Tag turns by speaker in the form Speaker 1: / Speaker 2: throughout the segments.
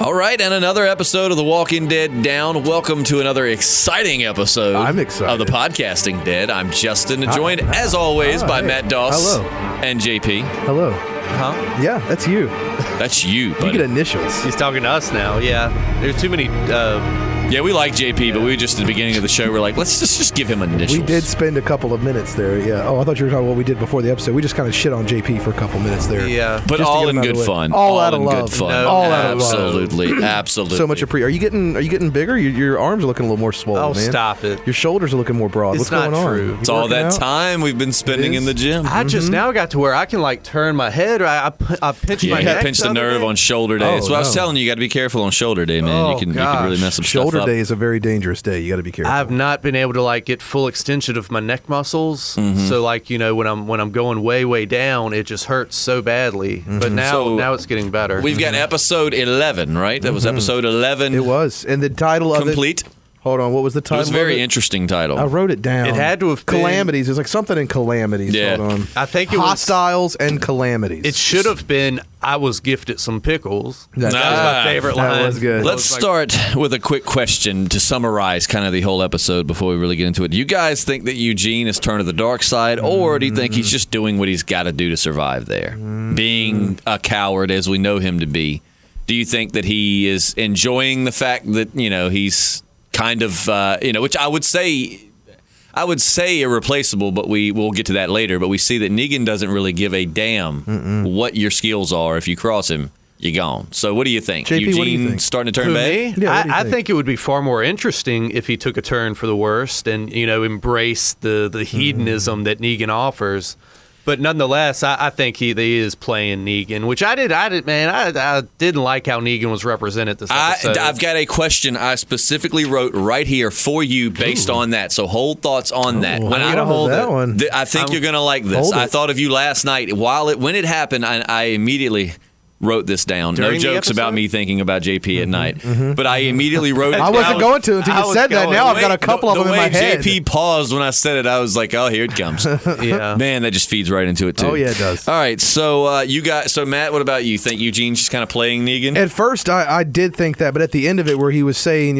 Speaker 1: All right, and another episode of The Walking Dead down. Welcome to another exciting episode
Speaker 2: I'm excited.
Speaker 1: of the Podcasting Dead. I'm Justin, joined as always by Matt Doss
Speaker 2: Hello.
Speaker 1: and JP.
Speaker 2: Hello.
Speaker 3: Huh?
Speaker 2: Yeah, that's you.
Speaker 1: That's you, buddy.
Speaker 2: You get initials.
Speaker 3: He's talking to us now. Yeah. There's too many.
Speaker 1: Yeah, we like JP, but we were just at the beginning of the show, we're like, let's just give him initials.
Speaker 2: We did spend a couple of minutes there, yeah. Oh, I thought you were talking about what we did before the episode. We just kind of shit on JP for a couple minutes there.
Speaker 3: Yeah.
Speaker 1: But
Speaker 2: just
Speaker 1: all in good fun.
Speaker 2: All out of
Speaker 1: in
Speaker 2: love.
Speaker 1: good fun.
Speaker 3: No,
Speaker 2: all out of love.
Speaker 1: Absolutely. Absolutely.
Speaker 2: So much Are you getting bigger? Your arms are looking a little more swollen,
Speaker 3: Oh,
Speaker 2: man.
Speaker 3: Stop it.
Speaker 2: Your shoulders are looking more broad.
Speaker 3: It's
Speaker 2: What's
Speaker 3: not
Speaker 2: going on?
Speaker 3: true.
Speaker 2: You
Speaker 1: It's all
Speaker 2: working
Speaker 1: that
Speaker 2: out?
Speaker 1: time we've been spending
Speaker 2: It
Speaker 1: in the
Speaker 2: is.
Speaker 1: gym.
Speaker 3: I just now got to where I can like turn my head. I pinch
Speaker 1: Yeah,
Speaker 3: my
Speaker 1: you
Speaker 3: neck.
Speaker 1: pinched the
Speaker 3: other
Speaker 1: nerve
Speaker 3: day.
Speaker 1: on shoulder day.
Speaker 2: Oh,
Speaker 1: So I was
Speaker 2: no.
Speaker 1: telling you got to be careful on shoulder day, man.
Speaker 3: Oh,
Speaker 1: you can really mess some
Speaker 2: Shoulder
Speaker 1: stuff up.
Speaker 2: day is a very dangerous day. You got to be careful.
Speaker 3: I've not been able to like get full extension of my neck muscles. So like when I'm going way down, it just hurts so badly. But now it's getting better.
Speaker 1: We've got episode 11, right? That was episode 11.
Speaker 2: It was. And the title of
Speaker 1: complete.
Speaker 2: it... Hold on, what was the
Speaker 1: It
Speaker 2: title
Speaker 1: was a very
Speaker 2: of it?
Speaker 1: interesting title.
Speaker 2: I wrote it down.
Speaker 3: It had to have been-
Speaker 2: Calamities. There's like something in calamities.
Speaker 1: Yeah.
Speaker 2: Hold on.
Speaker 3: I think it was-
Speaker 2: Hostiles and calamities.
Speaker 3: It should have been. I was gifted some pickles.
Speaker 2: That-
Speaker 3: That was my favorite
Speaker 2: that
Speaker 3: line.
Speaker 2: was good.
Speaker 1: Let's start with a quick question to summarize kind of the whole episode before we really get into it. Do you guys think that Eugene has turned to the dark side, or do you think he's just doing what he's got to do to survive there? Being a coward as we know him to be, do you think that he is enjoying the fact that, he's kind of, which I would say irreplaceable, but we'll get to that later. But we see that Negan doesn't really give a damn what your skills are. If you cross him, you're gone. So what do you think?
Speaker 2: JP,
Speaker 1: Eugene
Speaker 2: what do you think?
Speaker 1: starting to turn
Speaker 3: Who,
Speaker 1: bad?
Speaker 3: me?
Speaker 2: Yeah, what do you
Speaker 3: I
Speaker 2: think?
Speaker 3: think it would be far more interesting if he took a turn for the worst and embrace the hedonism that Negan offers. But nonetheless, I think he is playing Negan, which I didn't like how Negan was represented this episode.
Speaker 1: I've got a question I specifically wrote right here for you based on that. So hold thoughts on that.
Speaker 2: Oh,
Speaker 1: When
Speaker 2: I
Speaker 1: I
Speaker 2: gotta hold that one.
Speaker 1: I think you're going to like this.
Speaker 2: Hold
Speaker 1: I
Speaker 2: it.
Speaker 1: thought of you last night. When it happened, I immediately wrote this down.
Speaker 3: During
Speaker 1: No
Speaker 3: the
Speaker 1: jokes about
Speaker 3: episode?
Speaker 1: me thinking about JP at night. But I immediately wrote it
Speaker 2: I
Speaker 1: down.
Speaker 2: wasn't going to until
Speaker 3: I
Speaker 2: you
Speaker 3: was
Speaker 2: said that.
Speaker 3: going-
Speaker 2: Now I've got a couple of them in my head.
Speaker 1: The way JP paused when I said it, I was like, oh, here it comes.
Speaker 3: yeah.
Speaker 1: Man, that just feeds right into it, too.
Speaker 2: Oh, yeah, it does.
Speaker 1: All right, so so Matt, what about you? Think Eugene's just kind of playing Negan?
Speaker 2: At first, I did think that, but at the end of it, where he was saying,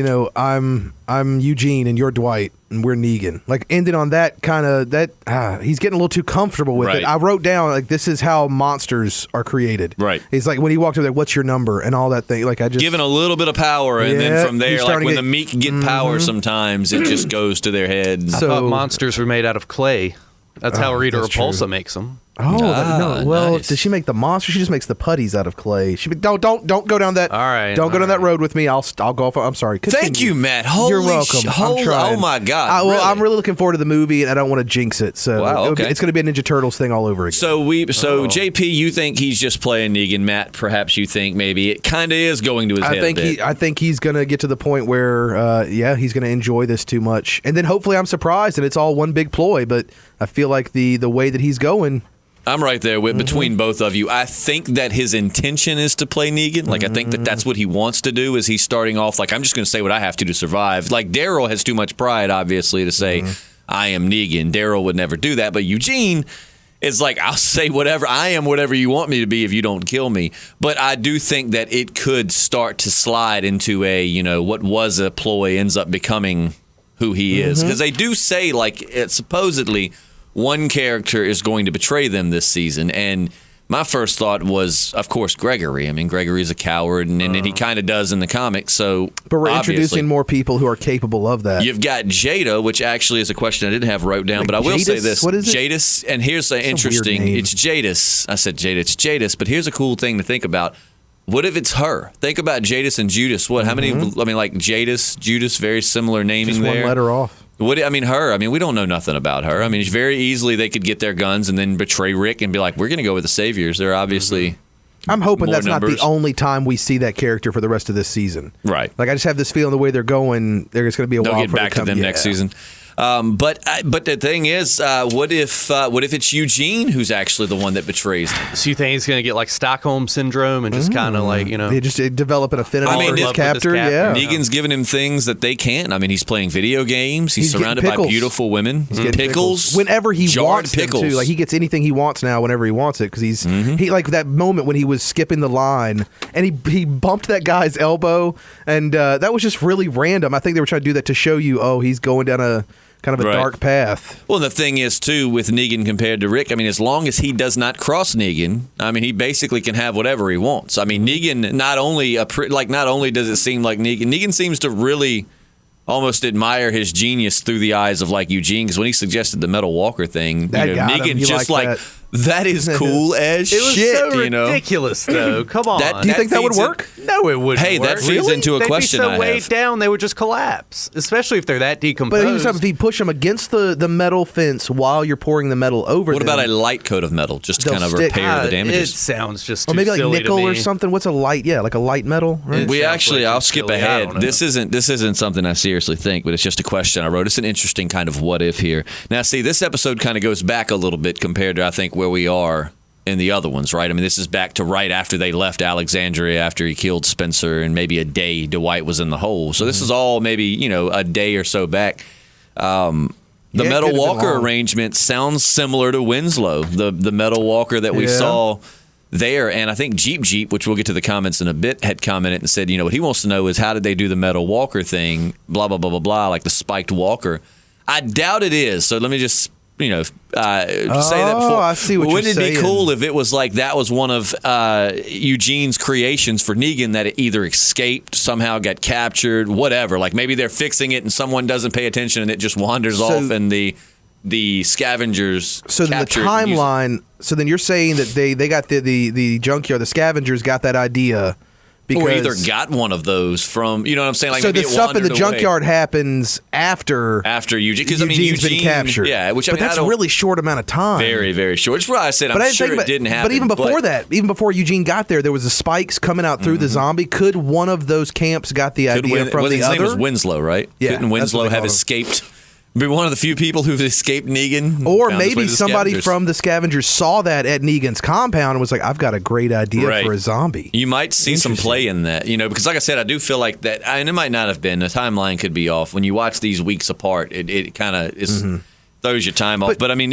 Speaker 2: I'm Eugene and you're Dwight and we're Negan, like ending on that kind of he's getting a little too comfortable with
Speaker 1: Right.
Speaker 2: it. I wrote down like this is how monsters are created.
Speaker 1: Right.
Speaker 2: He's like when he walked over there, what's your number and all that thing. Like I just
Speaker 1: Giving a little bit of power, and
Speaker 2: Yeah,
Speaker 1: then from
Speaker 2: he's
Speaker 1: there, like
Speaker 2: starting
Speaker 1: when
Speaker 2: to
Speaker 1: the
Speaker 2: get-
Speaker 1: meek get power, sometimes it just goes to their head.
Speaker 3: I
Speaker 2: So-
Speaker 3: thought monsters were made out of clay. That's how Rita
Speaker 2: that's
Speaker 3: Repulsa
Speaker 2: true.
Speaker 3: makes them.
Speaker 2: Oh no! Well,
Speaker 1: nice.
Speaker 2: does she make the monster? She just makes the putties out of clay. Don't go down that.
Speaker 3: All right,
Speaker 2: Don't go
Speaker 3: all
Speaker 2: down that
Speaker 3: right.
Speaker 2: road with me. I'll go off. I'm sorry.
Speaker 1: Thank
Speaker 2: Continue.
Speaker 1: you, Matt. Holy
Speaker 2: You're welcome. I'm trying.
Speaker 1: Oh my God! Really?
Speaker 2: I'm really looking forward to the movie, and I don't want to jinx it. So
Speaker 1: Wow, okay.
Speaker 2: it's going to be a Ninja Turtles thing all over again.
Speaker 1: So JP, you think he's just playing Negan? Matt, perhaps you think maybe it kind of is going to his head.
Speaker 2: I think he's going to get to the point where, he's going to enjoy this too much, and then hopefully I'm surprised and it's all one big ploy. But I feel like the way that he's going.
Speaker 1: I'm right there with between both of you. I think that his intention is to play Negan. Like I think that that's what he wants to do. Is he's starting off like I'm just going to say what I have to survive. Like Daryl has too much pride, obviously, to say I am Negan. Daryl would never do that, but Eugene is like I'll say whatever. I am whatever you want me to be if you don't kill me. But I do think that it could start to slide into a what was a ploy ends up becoming who he is, because they do say like supposedly. One character is going to betray them this season, and my first thought was, of course, Gregory. I mean, Gregory's a coward, and he kind of does in the comics. So,
Speaker 2: But we're
Speaker 1: obviously,
Speaker 2: introducing more people who are capable of that.
Speaker 1: You've got Jada, which actually is a question I didn't have wrote down,
Speaker 2: Like
Speaker 1: but I will say
Speaker 2: Jadis?
Speaker 1: this:
Speaker 2: What is it?
Speaker 1: Jadis, and here's the interesting.
Speaker 2: weird name.
Speaker 1: It's Jadis. I said Jada. It's Jadis, but here's a cool thing to think about. What if it's her? Think about Jadis and Judas. What? How many? I mean, like Jadis, Judas, very similar naming
Speaker 2: Just
Speaker 1: there.
Speaker 2: one letter off.
Speaker 1: Her. I mean, we don't know nothing about her. I mean, very easily they could get their guns and then betray Rick and be like, we're going to go with the Saviors. They're obviously
Speaker 2: I'm hoping
Speaker 1: more
Speaker 2: that's not
Speaker 1: numbers.
Speaker 2: the only time we see that character for the rest of this season.
Speaker 1: Right.
Speaker 2: Like I just have this feeling the way they're going, there's going to be a
Speaker 1: They'll
Speaker 2: while
Speaker 1: get
Speaker 2: for it
Speaker 1: back to
Speaker 2: come.
Speaker 1: them next season. But the thing is, what if it's Eugene who's actually the one that betrays them?
Speaker 3: So you think he's going to get like Stockholm syndrome and just kind of like,
Speaker 2: They just develop an affinity for his captor. Yeah.
Speaker 1: Negan's giving him things that they can't. I mean, he's playing video games. He's surrounded by beautiful women. He's getting pickles.
Speaker 2: Whenever he wants
Speaker 1: pickles.
Speaker 2: them to. Like, he gets anything he wants now whenever he wants it. Because he like that moment when he was skipping the line and he bumped that guy's elbow. And that was just really random. I think they were trying to do that to show you, he's going down a kind of a dark path.
Speaker 1: Well, the thing is, too, with Negan compared to Rick, I mean, as long as he does not cross Negan, I mean, he basically can have whatever he wants. I mean, Negan, not only does it seem like Negan seems to really almost admire his genius through the eyes of like Eugene, because when he suggested the Metal Walker thing, Negan just like that is cool as shit.
Speaker 3: It was so ridiculous, though. Come on.
Speaker 2: Do you think that would work?
Speaker 3: No, it wouldn't.
Speaker 1: Hey, that feeds into a question I have.
Speaker 3: They'd be so weighed down, they would just collapse, especially if they're that decomposed.
Speaker 2: But if you push them against the metal fence while you're pouring the metal over them.
Speaker 1: What about a light coat of metal, just to kind of repair the damages?
Speaker 3: It sounds just too
Speaker 2: or maybe like
Speaker 3: silly
Speaker 2: nickel
Speaker 3: to me.
Speaker 2: or something. What's a light? Yeah, like a light metal. Right?
Speaker 1: I'll skip ahead. This isn't something I seriously think, but it's just a question I wrote. It's an interesting kind of what if here. Now, see, this episode kind of goes back a little bit compared to I think where we are in the other ones, right? I mean, this is back to right after they left Alexandria, after he killed Spencer, and maybe a day Dwight was in the hole. So this is all maybe, a day or so back. The Metal Walker arrangement sounds similar to Winslow, the Metal Walker that we saw there. And I think Jeep, which we'll get to the comments in a bit, had commented and said, what he wants to know is how did they do the Metal Walker thing, blah, blah, blah, blah, blah, like the spiked walker. I doubt it is. So let me just say that before.
Speaker 2: I see what
Speaker 1: Wouldn't
Speaker 2: you're
Speaker 1: it be cool if it was like that was one of Eugene's creations for Negan, that it either escaped, somehow got captured, whatever. Like maybe they're fixing it and someone doesn't pay attention and it just wanders off and the scavengers.
Speaker 2: So then the timeline. So then you're saying that they got the junkyard, the scavengers got that idea.
Speaker 1: Or either got one of those from, you know what I'm saying? Like
Speaker 2: so
Speaker 1: maybe
Speaker 2: the stuff in the junkyard happens after
Speaker 1: Eugene, because
Speaker 2: Eugene's been captured.
Speaker 1: Yeah,
Speaker 2: but that's a really short amount of time.
Speaker 1: Very, very short. It's why I said I'm sure it didn't happen.
Speaker 2: But even before that, even before Eugene got there was the spikes coming out through the zombie. Could one of those camps got the idea from the
Speaker 1: his
Speaker 2: other?
Speaker 1: His name was Winslow, right?
Speaker 2: Yeah,
Speaker 1: couldn't Winslow have escaped? Be one of the few people who've escaped Negan.
Speaker 2: Or maybe somebody from the scavengers saw that at Negan's compound and was like, I've got a great idea for a zombie.
Speaker 1: You might see some play in that, because like I said, I do feel like that, and it might not have been, the timeline could be off. When you watch these weeks apart, it kind of throws your time off. But I mean,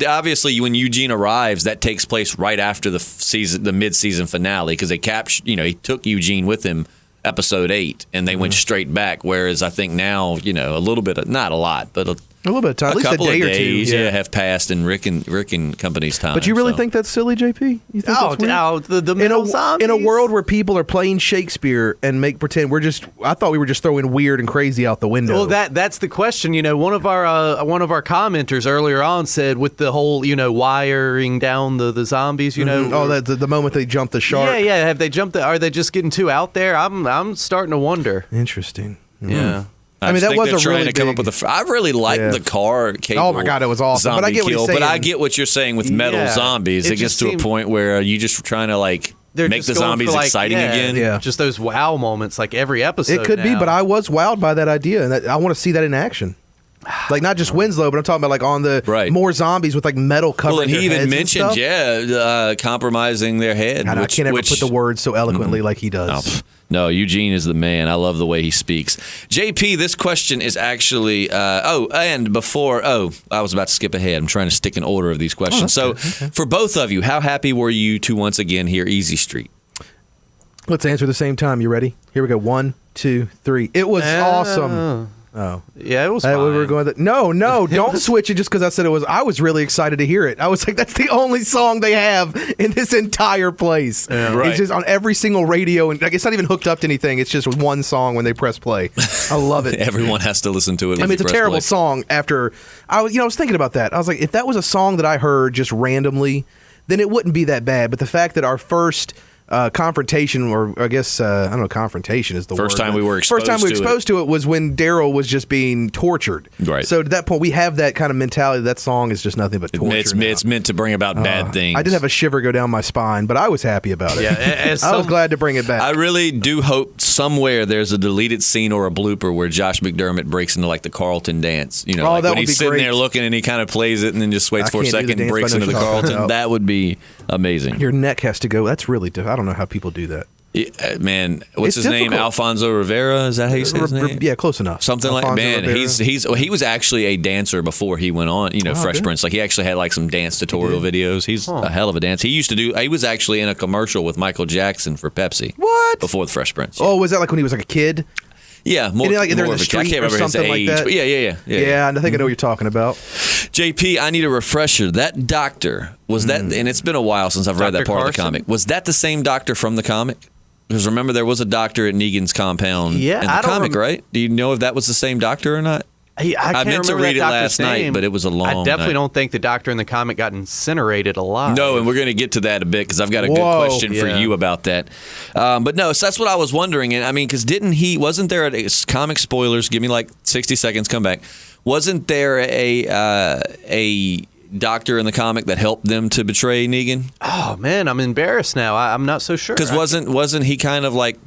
Speaker 1: obviously when Eugene arrives, that takes place right after the mid-season finale, because they captured, he took Eugene with him episode 8, and they went straight back. Whereas I think now, a little bit, not a lot, but a little bit of time, at least a day or two, have passed in Rick and Company's time.
Speaker 2: But you really think that's silly, JP? You think that's weird?
Speaker 3: The middle zombies?
Speaker 2: In a world where people are playing Shakespeare and make pretend I thought we were just throwing weird and crazy out the window.
Speaker 3: Well, that's the question. One of our commenters earlier on said with the whole wiring down the zombies.
Speaker 2: The moment they jump the shark.
Speaker 3: Yeah. Have they jumped? Are they just getting too out there? I'm starting to wonder.
Speaker 2: Interesting.
Speaker 3: Yeah.
Speaker 1: I mean, that was a really come up with I really like the car cable.
Speaker 2: Oh my god, it was awesome.
Speaker 1: But
Speaker 2: I get what you're saying.
Speaker 1: But I get what you're saying with metal zombies. It gets to a point where you just trying to make the zombies exciting again.
Speaker 3: Yeah, just those wow moments, like every episode.
Speaker 2: It could be, but I was wowed by that idea, and I want to see that in action. Like not just Winslow, but I'm talking about like on the more zombies with like metal covering.
Speaker 1: Well, and he even mentioned,
Speaker 2: and
Speaker 1: compromising their head.
Speaker 2: I can't ever put the words so eloquently like he does.
Speaker 1: No, Eugene is the man. I love the way he speaks. JP, this question is actually. And before. I was about to skip ahead. I'm trying to stick in order of these questions. For both of you, how happy were you to once again hear Easy Street?
Speaker 2: Let's answer at the same time. You ready? Here we go. 1, 2, 3. It was awesome. Oh
Speaker 3: yeah, it was fine.
Speaker 2: We were going no, don't switch it just because I said it was. I was really excited to hear it. I was like, that's the only song they have in this entire place.
Speaker 1: Yeah, right.
Speaker 2: It's just on every single radio, and like it's not even hooked up to anything. It's just one song when they press play. I love it.
Speaker 1: Everyone has to listen to it.
Speaker 2: I mean, it's a terrible song. After I was thinking about that. I was like, if that was a song that I heard just randomly, then it wouldn't be that bad. But the fact that our first confrontation, or I guess I don't know. Confrontation is the
Speaker 1: First
Speaker 2: word.
Speaker 1: time we were exposed
Speaker 2: First time we were
Speaker 1: to
Speaker 2: exposed to it was when Daryl was just being tortured.
Speaker 1: Right.
Speaker 2: So to that point, we have that kind of mentality. That song is just nothing but torture.
Speaker 1: It's meant to bring about bad things.
Speaker 2: I did have a shiver go down my spine, but I was happy about it.
Speaker 3: Yeah,
Speaker 2: I was glad to bring it back.
Speaker 1: I really do hope somewhere there's a deleted scene or a blooper where Josh McDermott breaks into like the Carlton dance. You know, like
Speaker 2: that
Speaker 1: when
Speaker 2: would
Speaker 1: he's
Speaker 2: be
Speaker 1: sitting
Speaker 2: great.
Speaker 1: there looking and he kind of plays it and then just waits
Speaker 2: I
Speaker 1: for a
Speaker 2: can't do the
Speaker 1: second and
Speaker 2: dance,
Speaker 1: breaks
Speaker 2: but I
Speaker 1: into
Speaker 2: know
Speaker 1: the
Speaker 2: what you're talking
Speaker 1: Carlton.
Speaker 2: about.
Speaker 1: That would be amazing.
Speaker 2: Your neck has to go. That's really I don't know how people do that.
Speaker 1: Man, what's
Speaker 2: It's
Speaker 1: his name?
Speaker 2: difficult.
Speaker 1: Alfonso Rivera? Is that how you say his name?
Speaker 2: Yeah, close enough.
Speaker 1: Something like
Speaker 2: Alfonso
Speaker 1: man.
Speaker 2: Rivera.
Speaker 1: He was actually a dancer before he went on. Fresh
Speaker 2: good.
Speaker 1: Prince. Like he actually had like some dance tutorial videos. He's a hell of a dancer. He was actually in a commercial with Michael Jackson for Pepsi.
Speaker 2: What?
Speaker 1: Before the Fresh Prince.
Speaker 2: Oh, was that like when he was like a kid?
Speaker 1: Yeah, more,
Speaker 2: Like they're in
Speaker 1: more
Speaker 2: the
Speaker 1: of a kid. I
Speaker 2: street
Speaker 1: can't
Speaker 2: or
Speaker 1: remember his
Speaker 2: something like
Speaker 1: age.
Speaker 2: that?
Speaker 1: But yeah.
Speaker 2: Yeah, and I think I know what you're talking about.
Speaker 1: JP, I need a refresher. That doctor, was that, and it's been a while since I've read that
Speaker 3: Dr.
Speaker 1: part of the
Speaker 3: Carson?
Speaker 1: comic. Was that the same doctor from the comic? Because remember, there was a doctor at Negan's compound
Speaker 3: Yeah,
Speaker 1: in the
Speaker 3: I don't
Speaker 1: comic, right? Do you know if that was the same doctor or not?
Speaker 3: I can't
Speaker 1: meant to
Speaker 3: remember
Speaker 1: read
Speaker 3: that
Speaker 1: it
Speaker 3: doctor's
Speaker 1: last night,
Speaker 3: name.
Speaker 1: but it was a long
Speaker 3: I definitely
Speaker 1: night.
Speaker 3: don't think the doctor in the comic got incinerated alive.
Speaker 1: No, and we're going to get to that a bit because I've got a good
Speaker 2: Whoa.
Speaker 1: question for
Speaker 3: Yeah.
Speaker 1: you about that. But no, so that's what I was wondering. And I mean, because wasn't there a comic spoilers? Give me like 60 seconds. Come back. Wasn't there a doctor in the comic that helped them to betray Negan?
Speaker 3: Oh man, I'm embarrassed now. I'm not so sure.
Speaker 1: Because wasn't he kind of like,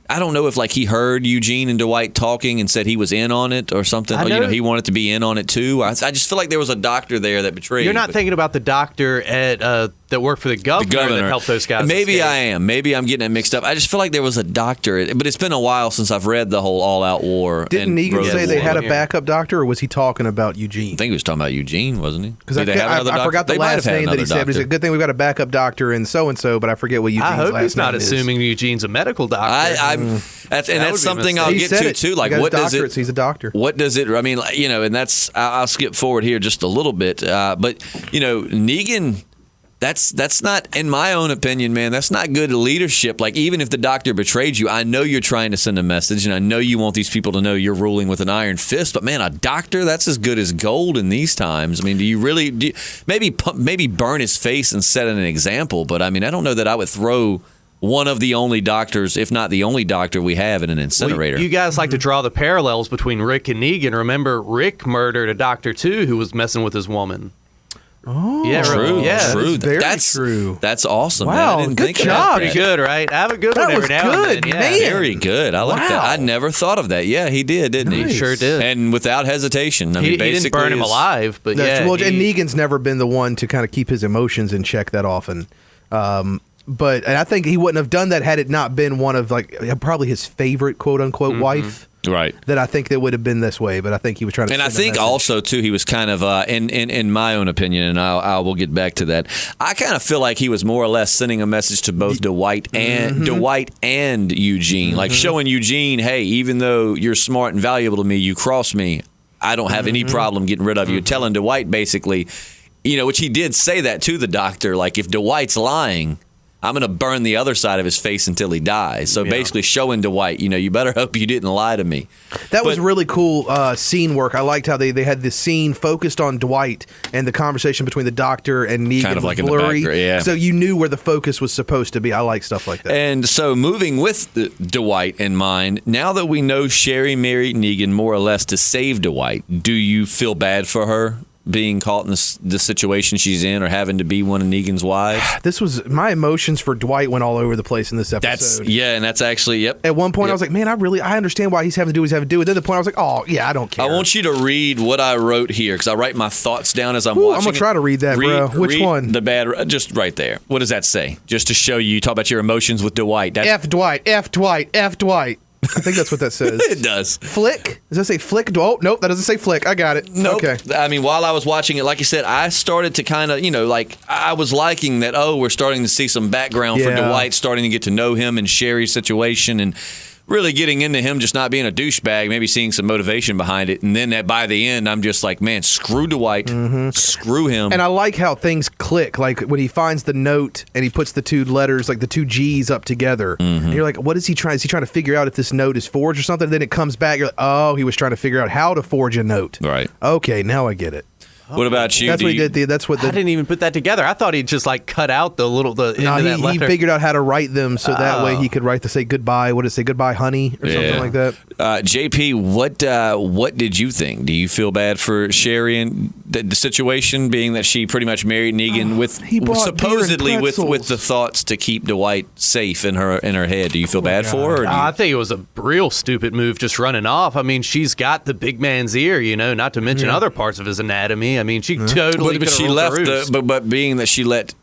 Speaker 1: I don't know if like he heard Eugene and Dwight talking and said he was in on it or something. Or, he wanted to be in on it too. I just feel like there was a doctor there that betrayed.
Speaker 3: You're not thinking about the doctor at that worked for the governor that helped those guys.
Speaker 1: Maybe
Speaker 3: escape.
Speaker 1: I am. Maybe I'm getting it mixed up. I just feel like there was a doctor, but it's been a while since I've read the whole All Out War.
Speaker 2: Didn't
Speaker 1: and
Speaker 2: Negan
Speaker 1: Road
Speaker 2: say
Speaker 1: to
Speaker 2: they
Speaker 1: War.
Speaker 2: had a backup doctor, or was he talking about Eugene?
Speaker 1: I think he was talking about Eugene, wasn't he?
Speaker 2: Because
Speaker 1: Did they have another
Speaker 2: I
Speaker 1: doctor?
Speaker 2: forgot the
Speaker 1: They might
Speaker 2: last
Speaker 1: have had
Speaker 2: name that he
Speaker 1: another
Speaker 2: said. But he
Speaker 1: doctor.
Speaker 2: said, "Good thing we've got a backup doctor in so and so." But I forget what Eugene's
Speaker 3: I hope
Speaker 2: last
Speaker 3: he's not
Speaker 2: name is.
Speaker 3: assuming Eugene's a medical doctor.
Speaker 1: That's
Speaker 3: would be
Speaker 1: something
Speaker 3: a
Speaker 1: I'll
Speaker 2: He
Speaker 1: get
Speaker 2: said
Speaker 1: to
Speaker 2: it.
Speaker 1: too.
Speaker 2: He
Speaker 1: Like,
Speaker 2: got his
Speaker 1: what does
Speaker 2: doctorate,
Speaker 1: it?
Speaker 2: so he's a doctor.
Speaker 1: What does it? I mean, and that's. I'll skip forward here just a little bit. But Negan. That's not, in my own opinion, man, that's not good leadership. Like, even if the doctor betrayed you, I know you're trying to send a message, and I know you want these people to know you're ruling with an iron fist, but man, a doctor, that's as good as gold in these times. I mean, maybe burn his face and set an example, but I mean, I don't know that I would throw one of the only doctors, if not the only doctor we have, in an incinerator.
Speaker 3: Well, you guys like to draw the parallels between Rick and Negan. Remember, Rick murdered a doctor too who was messing with his woman.
Speaker 2: Oh,
Speaker 3: Yeah,
Speaker 1: True,
Speaker 3: yeah.
Speaker 1: true.
Speaker 2: Very
Speaker 1: That's
Speaker 2: true.
Speaker 1: That's awesome.
Speaker 2: Wow,
Speaker 1: man. I didn't
Speaker 2: good
Speaker 1: think
Speaker 2: job.
Speaker 1: about that.
Speaker 3: Pretty good, right? Have a good
Speaker 2: That
Speaker 3: one every
Speaker 2: was
Speaker 3: now
Speaker 2: good,
Speaker 3: and then. Yeah.
Speaker 2: man.
Speaker 1: Very good. I like that.
Speaker 2: Wow.
Speaker 1: I never thought of that. Yeah, he did, didn't he?
Speaker 2: Nice.
Speaker 3: He sure did.
Speaker 1: And without hesitation. I mean,
Speaker 3: He didn't
Speaker 1: basically
Speaker 3: burn him alive, but
Speaker 2: That's,
Speaker 3: yeah.
Speaker 2: well, and Negan's never been the one to kind of keep his emotions in check that often. But I think he wouldn't have done that had it not been one of probably his favorite quote unquote wife.
Speaker 1: Right.
Speaker 2: That I think that would have been this way, but I think he was trying to.
Speaker 1: And I
Speaker 2: send a
Speaker 1: think
Speaker 2: message.
Speaker 1: also too, he was kind of, in my own opinion, and I will get back to that. I kind of feel like he was more or less sending a message to both Dwight and Eugene, like showing Eugene, hey, even though you're smart and valuable to me, you cross me, I don't have any problem getting rid of you. Telling Dwight basically, which he did say that to the doctor, like if Dwight's lying, I'm going to burn the other side of his face until he dies. So basically showing Dwight, you better hope you didn't lie to me.
Speaker 2: That was really cool scene work. I liked how they had this scene focused on Dwight and the conversation between the doctor and Negan
Speaker 1: Kind of
Speaker 2: was
Speaker 1: like in the
Speaker 2: blurry.
Speaker 1: background, yeah.
Speaker 2: So you knew where the focus was supposed to be. I like stuff like that.
Speaker 1: And so moving with Dwight in mind, now that we know Sherry married Negan more or less to save Dwight, do you feel bad for her being caught in the situation she's in or having to be one of Negan's wives?
Speaker 2: This was my emotions for Dwight went all over the place in this episode.
Speaker 1: And that's actually, yep.
Speaker 2: At one point, I was like, man, I understand why he's having to do what he's having to do. And then the point I was like, oh, yeah, I don't care.
Speaker 1: I want you to read what I wrote here because I write my thoughts down as I'm watching.
Speaker 2: I'm going to try to read that, bro. Which
Speaker 1: read
Speaker 2: one?
Speaker 1: The bad, just right there. What does that say? Just to show you talk about your emotions with Dwight.
Speaker 2: F Dwight, F Dwight, F Dwight. I think that's what that says.
Speaker 1: It does.
Speaker 2: Flick? Does that say flick? Oh, nope, that doesn't say flick. I got it.
Speaker 1: Nope.
Speaker 2: Okay.
Speaker 1: I mean, while I was watching it, like you said, I started to kind of, I was liking that, we're starting to see some background for
Speaker 2: Yeah.
Speaker 1: Dwight, starting to get to know him and Sherry's situation and really getting into him just not being a douchebag, maybe seeing some motivation behind it. And then by the end, I'm just like, man, screw Dwight. Screw him.
Speaker 2: And I like how things click. Like when he finds the note and he puts the two letters, like the two G's up together. And you're like, what is he trying? Is he trying to figure out if this note is forged or something? And then it comes back. You're like, oh, he was trying to figure out how to forge a note.
Speaker 1: Right.
Speaker 2: Okay, now I get it.
Speaker 1: What about you?
Speaker 2: That's what he did. That's what
Speaker 3: I didn't even put that together. I thought he'd just like cut out the end of that
Speaker 2: he
Speaker 3: letter.
Speaker 2: figured out how to write them so that way he could write to say goodbye. What did it say? Goodbye, honey, or something like that.
Speaker 1: JP, what did you think? Do you feel bad for Sherry and the situation, being that she pretty much married Negan with supposedly with the thoughts to keep Dwight safe in her head? Do you feel bad for her?
Speaker 3: I think it was a real stupid move, just running off. I mean, she's got the big man's ear, not to mention other parts of his anatomy. I mean, she totally.
Speaker 1: But she left. But being that she let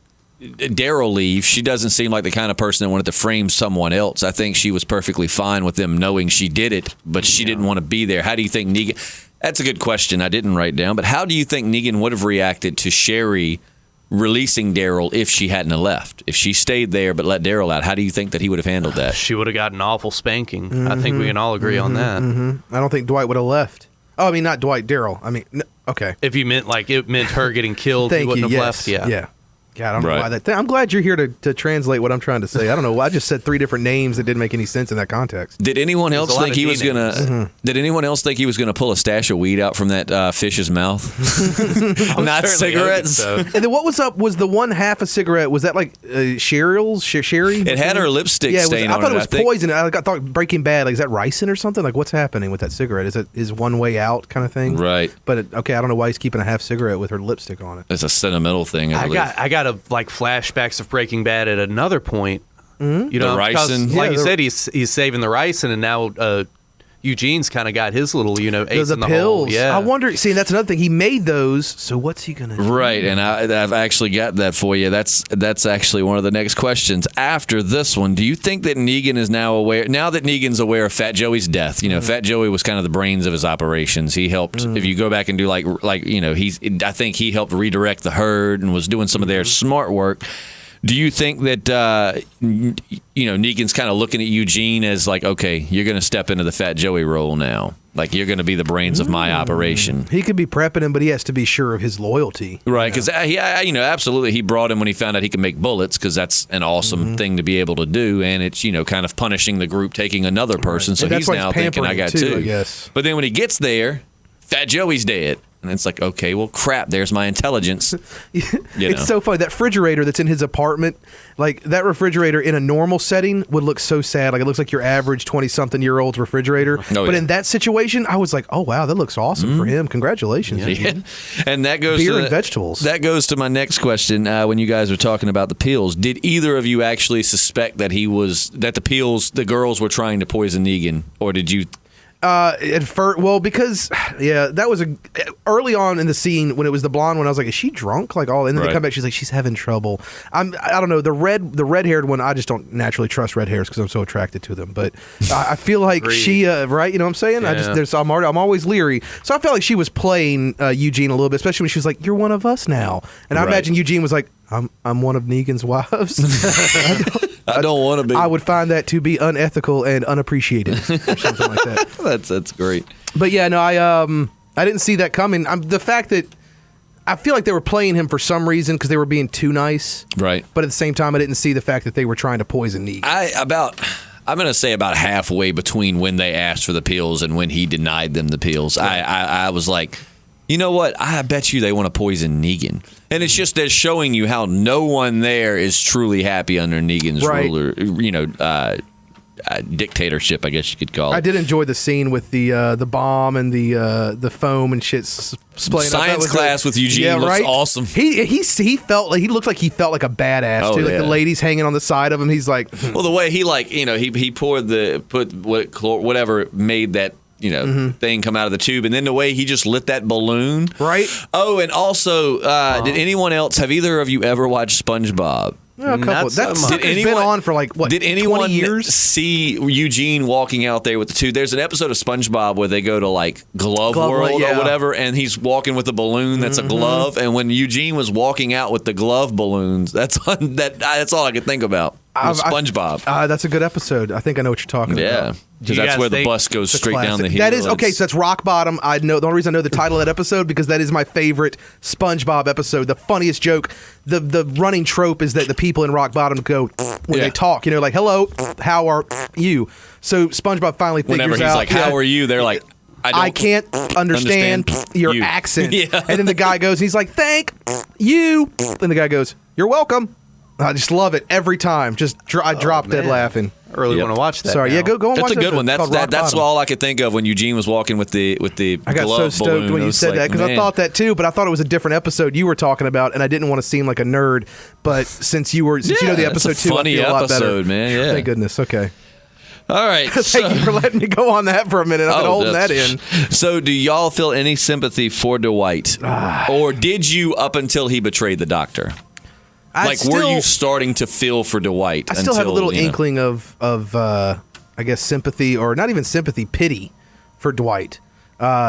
Speaker 1: Daryl leave, she doesn't seem like the kind of person that wanted to frame someone else. I think she was perfectly fine with them knowing she did it, but she didn't want to be there. How do you think Negan? That's a good question. I didn't write down, but how do you think Negan would have reacted to Sherry releasing Daryl if she hadn't have left? If she stayed there but let Daryl out, how do you think that he would have handled that?
Speaker 3: She would have gotten an awful spanking. I think we can all agree on that.
Speaker 2: I don't think Dwight would have left. Oh, I mean, not Dwight, Daryl. I mean, okay.
Speaker 3: If you meant like it meant her getting killed, he wouldn't have left. Yeah. God, I don't know why that. I'm glad you're here to translate what I'm trying to say. I don't know. I just said 3 different names that didn't make any sense in that context.
Speaker 1: Did anyone else think he was gonna? Did anyone else think he was gonna pull a stash of weed out from that fish's mouth? Not cigarettes.
Speaker 3: So.
Speaker 2: And then what was up? Was the one half a cigarette? Was that like Cheryl's? Sherry?
Speaker 1: It had her lipstick stain on it.
Speaker 2: I thought it was poison. I thought Breaking Bad. Like, is that ricin or something? Like, what's happening with that cigarette? Is it his one way out kind of thing?
Speaker 1: Right.
Speaker 2: But I don't know why he's keeping a half cigarette with her lipstick on it.
Speaker 1: It's a sentimental thing. I
Speaker 3: got a like flashbacks of Breaking Bad at another point.
Speaker 1: The ricin.
Speaker 3: Like you said, he's saving the ricin, and now Eugene's kind of got his little, ace in the
Speaker 2: pills.
Speaker 3: hole. Yeah.
Speaker 2: I wonder. See, that's another thing. He made those. So what's he gonna do?
Speaker 1: Right, and I've actually got that for you. That's actually one of the next questions after this one. Do you think that Negan is now aware? Now that Negan's aware of Fat Joey's death, Fat Joey was kind of the brains of his operations. He helped. If you go back and do I think he helped redirect the herd and was doing some of their smart work. Do you think that Negan's kind of looking at Eugene as like, okay, you're going to step into the Fat Joey role now, like you're going to be the brains of my operation?
Speaker 2: He could be prepping him, but he has to be sure of his loyalty,
Speaker 1: right? Because absolutely, he brought him when he found out he could make bullets, because that's an awesome thing to be able to do, and it's kind of punishing the group taking another person, so he's now thinking I got two.
Speaker 2: I guess.
Speaker 1: But then when he gets there, Fat Joey's dead. And it's like, okay, well, crap, there's my intelligence.
Speaker 2: It's so funny. That refrigerator that's in his apartment, like that refrigerator in a normal setting would look so sad. Like it looks like your average 20-something-year-old's refrigerator. But in that situation, I was like, oh, wow, that looks awesome for him. Congratulations.
Speaker 1: Yeah. And that goes
Speaker 2: beer and vegetables.
Speaker 1: That goes to my next question. When you guys were talking about the pills, did either of you actually suspect that the girls were trying to poison Negan, or did you...
Speaker 2: because that was early on in the scene when it was the blonde one. I was like, is she drunk? Like all, and then they come back. She's like, she's having trouble. I don't know, the red haired one. I just don't naturally trust red hairs because I'm so attracted to them. But I feel like she, right? You know what I'm saying?
Speaker 3: Yeah.
Speaker 2: I'm always leery. So I felt like she was playing Eugene a little bit, especially when she was like, "You're one of us now." And I imagine Eugene was like, I'm one of Negan's wives.
Speaker 1: I don't want to be.
Speaker 2: I would find that to be unethical and unappreciated, or something like that.
Speaker 1: That's great.
Speaker 2: But yeah, no, I didn't see that coming. The fact that I feel like they were playing him for some reason because they were being too nice,
Speaker 1: right?
Speaker 2: But at the same time, I didn't see the fact that they were trying to poison Negan.
Speaker 1: I'm going to say about halfway between when they asked for the pills and when he denied them the pills. Right. I was like, you know what? I bet you they want to poison Negan. And it's just that showing you how no one there is truly happy under Negan's ruler, dictatorship, I guess you could call it.
Speaker 2: I did enjoy the scene with the bomb and the foam and shit splaying.
Speaker 1: Science class with Eugene looks awesome.
Speaker 2: He looked like he felt like a badass too. Like the ladies hanging on the side of him. He's like,
Speaker 1: well, the way he he put whatever made that thing come out of the tube, and then the way he just lit that balloon.
Speaker 2: Right.
Speaker 1: Oh, and also, did anyone else, have either of you ever watched SpongeBob?
Speaker 2: Yeah, a couple. That's been on for like, what,
Speaker 1: did anyone
Speaker 2: 20 years?
Speaker 1: see Eugene walking out there with the tube? There's an episode of SpongeBob where they go to like Glove World or whatever, and he's walking with a balloon that's a glove, and when Eugene was walking out with the glove balloons, that's all I could think about. SpongeBob.
Speaker 2: That's a good episode. I think I know what you're talking about.
Speaker 1: Yeah, because that's where the bus goes straight down the hill.
Speaker 2: That is okay. So that's Rock Bottom. I know the only reason I know the title of that episode because that is my favorite SpongeBob episode. The funniest joke, the running trope is that the people in Rock Bottom go when they talk. Like, "Hello, how are you?" So SpongeBob finally figures out.
Speaker 1: Whenever he's like, "How are you?" They're like,
Speaker 2: I can't understand your
Speaker 1: you.
Speaker 2: accent.
Speaker 1: Yeah.
Speaker 2: And then the guy goes, he's like, thank you. Then the guy goes, you're welcome. I just love it every time. I drop dead laughing.
Speaker 3: I really want to watch that.
Speaker 2: Sorry,
Speaker 3: now.
Speaker 2: go and
Speaker 1: That's
Speaker 2: watch
Speaker 1: a good one. That's all I could think of when Eugene was walking with the
Speaker 2: I got so
Speaker 1: glove
Speaker 2: stoked
Speaker 1: balloon.
Speaker 2: when you said that because I thought that too, but I thought it was a different episode you were talking about, and I didn't want to seem like a nerd. But since you know the episode
Speaker 1: it's a
Speaker 2: too,
Speaker 1: funny
Speaker 2: I feel a lot
Speaker 1: episode,
Speaker 2: better.
Speaker 1: man. Yeah.
Speaker 2: Thank goodness. Okay.
Speaker 1: All right.
Speaker 2: Thank you for letting me go on that for a minute. I've been holding that in.
Speaker 1: So, do y'all feel any sympathy for Dwight, or did you up until he betrayed the doctor? Were you starting to feel for Dwight?
Speaker 2: I still have a little inkling of I guess sympathy, or not even sympathy, pity for Dwight.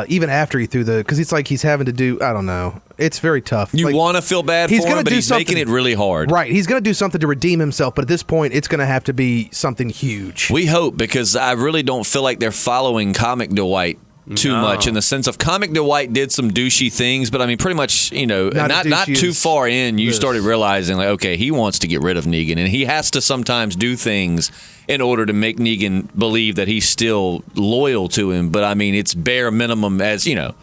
Speaker 2: Even after he threw because it's like he's having to do. I don't know. It's very tough.
Speaker 1: You want to feel bad for him, but he's making it really hard.
Speaker 2: Right. He's going to do something to redeem himself, but at this point, it's going to have to be something huge.
Speaker 1: We hope, because I really don't feel like they're following comic Dwight too much, in the sense of comic Dwight did some douchey things, but I mean, pretty much, not too far in, you started realizing, like, okay, he wants to get rid of Negan, and he has to sometimes do things in order to make Negan believe that he's still loyal to him. But I mean, it's bare minimum, as you know.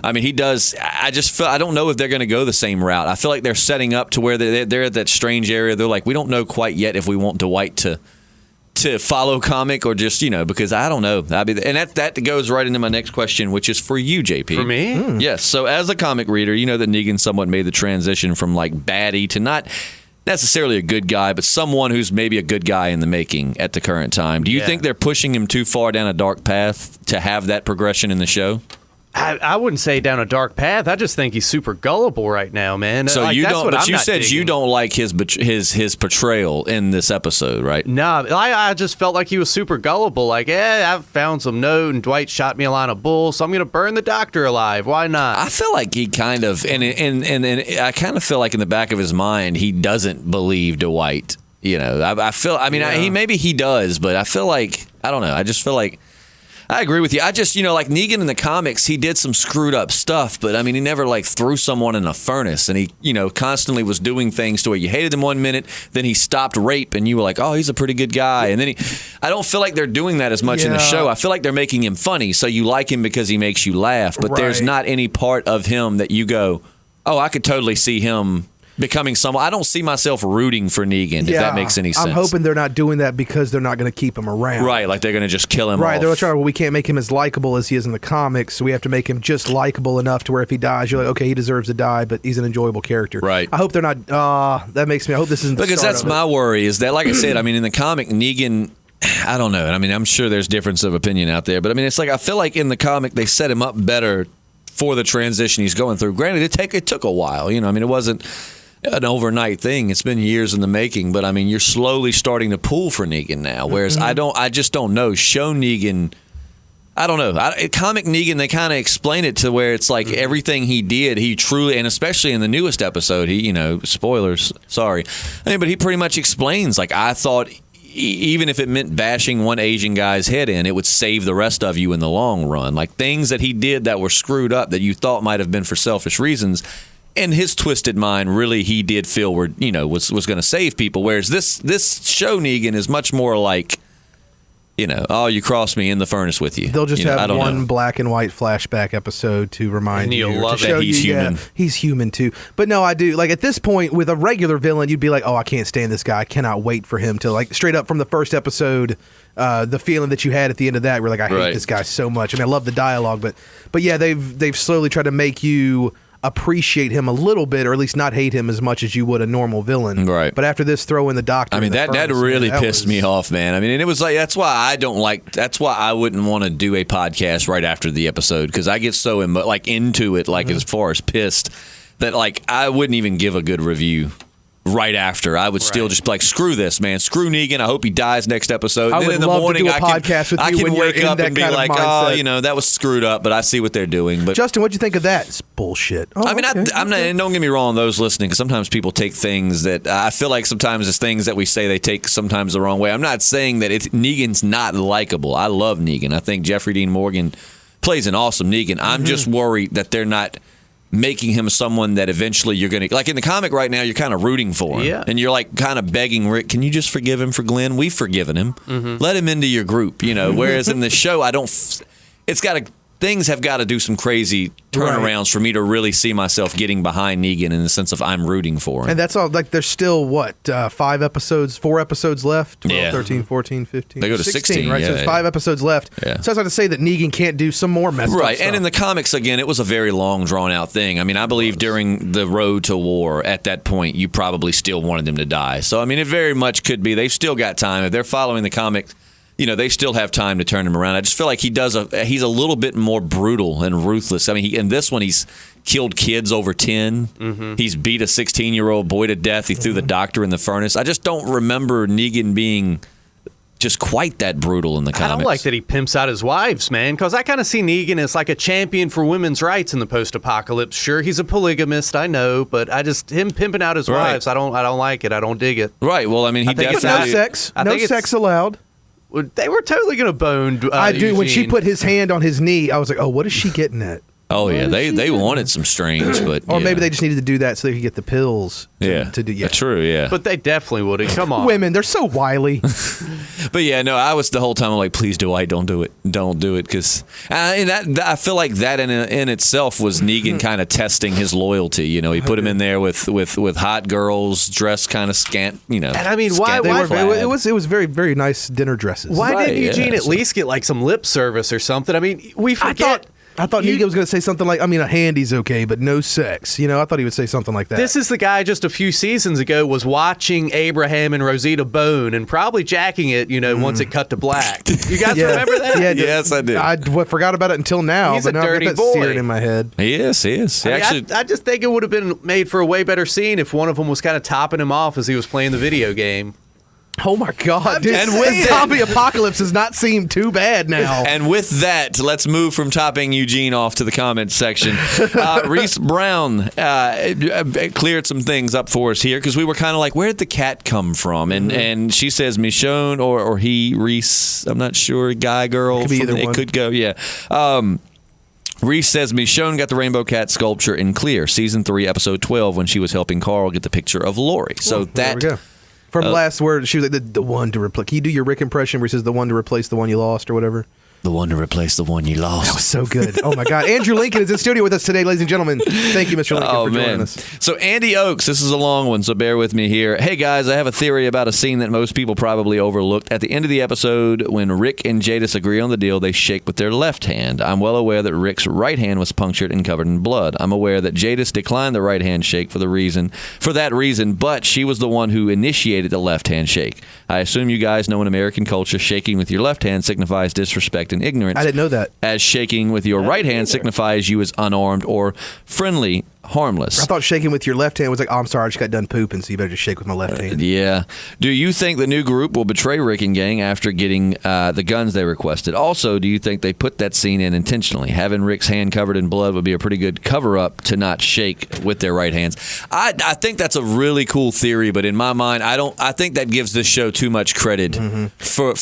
Speaker 1: I mean, he does. I just feel, I don't know if they're going to go the same route. I feel like they're setting up to where they're at that strange area. They're like, we don't know quite yet if we want Dwight to follow comic or just, because I don't know. And that goes right into my next question, which is for you, JP.
Speaker 3: For me?
Speaker 1: Yes. So as a comic reader, you know that Negan somewhat made the transition from like baddie to not necessarily a good guy, but someone who's maybe a good guy in the making at the current time. Do you think they're pushing him too far down a dark path to have that progression in the show?
Speaker 3: I wouldn't say down a dark path. I just think he's super gullible right now, man.
Speaker 1: So you
Speaker 3: that's
Speaker 1: don't.
Speaker 3: what
Speaker 1: But
Speaker 3: I'm
Speaker 1: you
Speaker 3: not
Speaker 1: said you
Speaker 3: digging.
Speaker 1: don't like his portrayal in this episode, right?
Speaker 3: No, I just felt like he was super gullible. Like, I've found some note, and Dwight shot me a line of bull, so I'm going to burn the doctor alive. Why not?
Speaker 1: I feel like he kind of, and I kind of feel like in the back of his mind, he doesn't believe Dwight. I feel. I mean, maybe he does, but I feel like I don't know. I just feel like. I agree with you. I just, like Negan in the comics, he did some screwed up stuff, but I mean, he never like threw someone in a furnace, and he, constantly was doing things to where you hated him 1 minute, then he stopped rape, and you were like, oh, he's a pretty good guy. And then I don't feel like they're doing that as much in the show. I feel like they're making him funny, so you like him because he makes you laugh, but there's not any part of him that you go, oh, I could totally see him becoming someone. I don't see myself rooting for Negan, if that makes any sense.
Speaker 2: I'm hoping they're not doing that because they're not going to keep him around.
Speaker 1: Right, like they're going to just kill him off.
Speaker 2: They're trying to, we can't make him as likable as he is in the comics, so we have to make him just likable enough to where if he dies, you're like, okay, he deserves to die, but he's an enjoyable character.
Speaker 1: Right.
Speaker 2: I hope they're not, that makes me, I hope this isn't the
Speaker 1: because
Speaker 2: start
Speaker 1: that's
Speaker 2: of
Speaker 1: my worry, is that, like I said, I mean, in the comic, Negan, I don't know. I mean, I'm sure there's difference of opinion out there, but I mean, it's like, I feel like in the comic, they set him up better for the transition he's going through. Granted, it took a while, I mean, it wasn't an overnight thing. It's been years in the making, but I mean, you're slowly starting to pull for Negan now. Whereas I just don't know. Show Negan, I don't know. Comic Negan, they kind of explain it to where it's like everything he did, he truly, and especially in the newest episode, he, spoilers, sorry. I mean, but he pretty much explains, like, I thought even if it meant bashing one Asian guy's head in, it would save the rest of you in the long run. Like things that he did that were screwed up that you thought might have been for selfish reasons. In his twisted mind, really, he did feel was going to save people. Whereas this show, Negan, is much more like, oh, you crossed me in the furnace with you.
Speaker 2: They'll just have one
Speaker 1: know.
Speaker 2: black and white flashback episode to remind you.
Speaker 3: And you'll love
Speaker 1: that he's human.
Speaker 2: Yeah, he's human too. But no, I do. Like at this point, with a regular villain, you'd be like, oh, I can't stand this guy. I cannot wait for him to, like, straight up from the first episode, the feeling that you had at the end of that, where like, I hate this guy so much. I mean, I love the dialogue, but yeah, they've slowly tried to make you appreciate him a little bit, or at least not hate him as much as you would a normal villain.
Speaker 1: Right.
Speaker 2: But after this, throw in the doctor.
Speaker 1: I mean, that really pissed me off, man. I mean, and it was like, that's why I wouldn't want to do a podcast right after the episode, because I get so into it, like as far as pissed, that like I wouldn't even give a good review right after. I would still just be like, screw this, man. Screw Negan. I hope he dies next episode.
Speaker 2: I
Speaker 1: then
Speaker 2: would
Speaker 1: in the
Speaker 2: love
Speaker 1: morning,
Speaker 2: to do a podcast with
Speaker 1: I
Speaker 2: you
Speaker 1: can
Speaker 2: when you're
Speaker 1: wake
Speaker 2: in
Speaker 1: up
Speaker 2: that
Speaker 1: and be
Speaker 2: kind of
Speaker 1: like,
Speaker 2: mindset.
Speaker 1: that was screwed up, but I see what they're doing. But
Speaker 2: Justin, what'd you think of that? It's bullshit. Oh,
Speaker 1: I mean,
Speaker 2: okay.
Speaker 1: I'm not, and don't get me wrong, those listening, because sometimes people take things that I feel like sometimes it's things that we say they take sometimes the wrong way. I'm not saying that Negan's not likable. I love Negan. I think Jeffrey Dean Morgan plays an awesome Negan. I'm just worried that they're not making him someone that eventually you're going to, like in the comic right now, you're kind of rooting for him.
Speaker 3: Yeah.
Speaker 1: And you're like kind of begging Rick, can you just forgive him for Glenn? We've forgiven him. Let him into your group, Whereas in the show, it's got to things have got to do some crazy turnarounds for me to really see myself getting behind Negan in the sense of I'm rooting for him.
Speaker 2: And that's all. Like, there's still, what, 4 episodes left? 12, 13, 14, 15.
Speaker 1: They go to 16,
Speaker 2: right?
Speaker 1: yeah,
Speaker 2: So there's 5 episodes left.
Speaker 1: Yeah.
Speaker 2: So I was about to say that Negan can't do some more messed up
Speaker 1: Right,
Speaker 2: stuff.
Speaker 1: and in the comics, again, it was a very long, drawn-out thing. I mean, I believe during the road to war, at that point, you probably still wanted him to die. So, I mean, it very much could be. They've still got time. If they're following the comic, they still have time to turn him around. I just feel like he's a little bit more brutal and ruthless. I mean, in this one, he's killed kids over 10. Mm-hmm. He's beat a 16-year-old boy to death. He threw the doctor in the furnace. I just don't remember Negan being just quite that brutal in the comics.
Speaker 3: I don't like that he pimps out his wives, man, because I kind of see Negan as like a champion for women's rights in the post-apocalypse. Sure, he's a polygamist, I know, but him pimping out his wives, I don't like it. I don't dig it.
Speaker 1: Right. Well, I mean, he definitely
Speaker 2: no sex. No sex allowed.
Speaker 3: They were totally going to bone
Speaker 2: I do.
Speaker 3: Eugene.
Speaker 2: When she put his hand on his knee, I was like, oh, what is she getting at?
Speaker 1: Oh, yeah. They wanted some strange, but
Speaker 2: Or maybe they just needed to do that so they could get the pills to do. Yeah.
Speaker 1: True, yeah.
Speaker 3: But they definitely would have. Come on.
Speaker 2: Women, they're so wily.
Speaker 1: But yeah, no, I was the whole time I'm like, please, Dwight, don't do it. Don't do it. Because I feel like that in itself was Negan kind of testing his loyalty. He put him in there with hot girls dressed kind of scant,
Speaker 3: And I mean, why?
Speaker 2: It was very, very nice dinner dresses.
Speaker 3: Why didn't Eugene at least get like some lip service or something? I mean, we forget.
Speaker 2: I thought Negan was going to say something like, a handy's okay, but no sex. I thought he would say something like that.
Speaker 3: This is the guy just a few seasons ago was watching Abraham and Rosita bone and probably jacking it, once it cut to black. You guys remember that?
Speaker 2: Yeah,
Speaker 1: yes, I do.
Speaker 2: I forgot about it until now,
Speaker 3: He's
Speaker 2: but
Speaker 3: a
Speaker 2: now
Speaker 3: dirty
Speaker 2: I get that
Speaker 3: boy.
Speaker 2: searing in my head.
Speaker 1: He is.
Speaker 3: I just think it would have been made for a way better scene if one of them was kind of topping him off as he was playing the video game.
Speaker 2: Oh my God, dude!
Speaker 1: And
Speaker 2: with zombie apocalypse does not seem too bad now.
Speaker 1: And with that, let's move from topping Eugene off to the comments section. Reese Brown cleared some things up for us here because we were kind of like, where did the cat come from? And she says Michonne or he, Reese, I'm not sure, guy, girl.
Speaker 2: Could be either one.
Speaker 1: It could go, yeah. Reese says Michonne got the rainbow cat sculpture in Clear, season 3, episode 12, when she was helping Carl get the picture of Lori. So
Speaker 2: there we go. From last word, she was like, the one to replace. Can you do your Rick impression where he says the one to replace the one you lost or whatever?
Speaker 1: The one to replace the one you lost.
Speaker 2: That was so good. Oh, my God. Andrew Lincoln is in studio with us today, ladies and gentlemen. Thank you, Mr. Lincoln, for joining us.
Speaker 1: So Andy Oakes, this is a long one, so bear with me here. Hey, guys, I have a theory about a scene that most people probably overlooked. At the end of the episode, when Rick and Jadis agree on the deal, they shake with their left hand. I'm well aware that Rick's right hand was punctured and covered in blood. I'm aware that Jadis declined the right hand shake for that reason, but she was the one who initiated the left hand shake. I assume you guys know in American culture, shaking with your left hand signifies disrespect and ignorance.
Speaker 2: I didn't know that.
Speaker 1: As shaking with your right hand signifies you as unarmed or friendly, harmless.
Speaker 2: I thought shaking with your left hand was like, oh, I'm sorry, I just got done pooping, so you better just shake with my left hand.
Speaker 1: Yeah. Do you think the new group will betray Rick and gang after getting the guns they requested? Also, do you think they put that scene in intentionally? Having Rick's hand covered in blood would be a pretty good cover-up to not shake with their right hands. I think that's a really cool theory, but in my mind, I think that gives this show too much credit for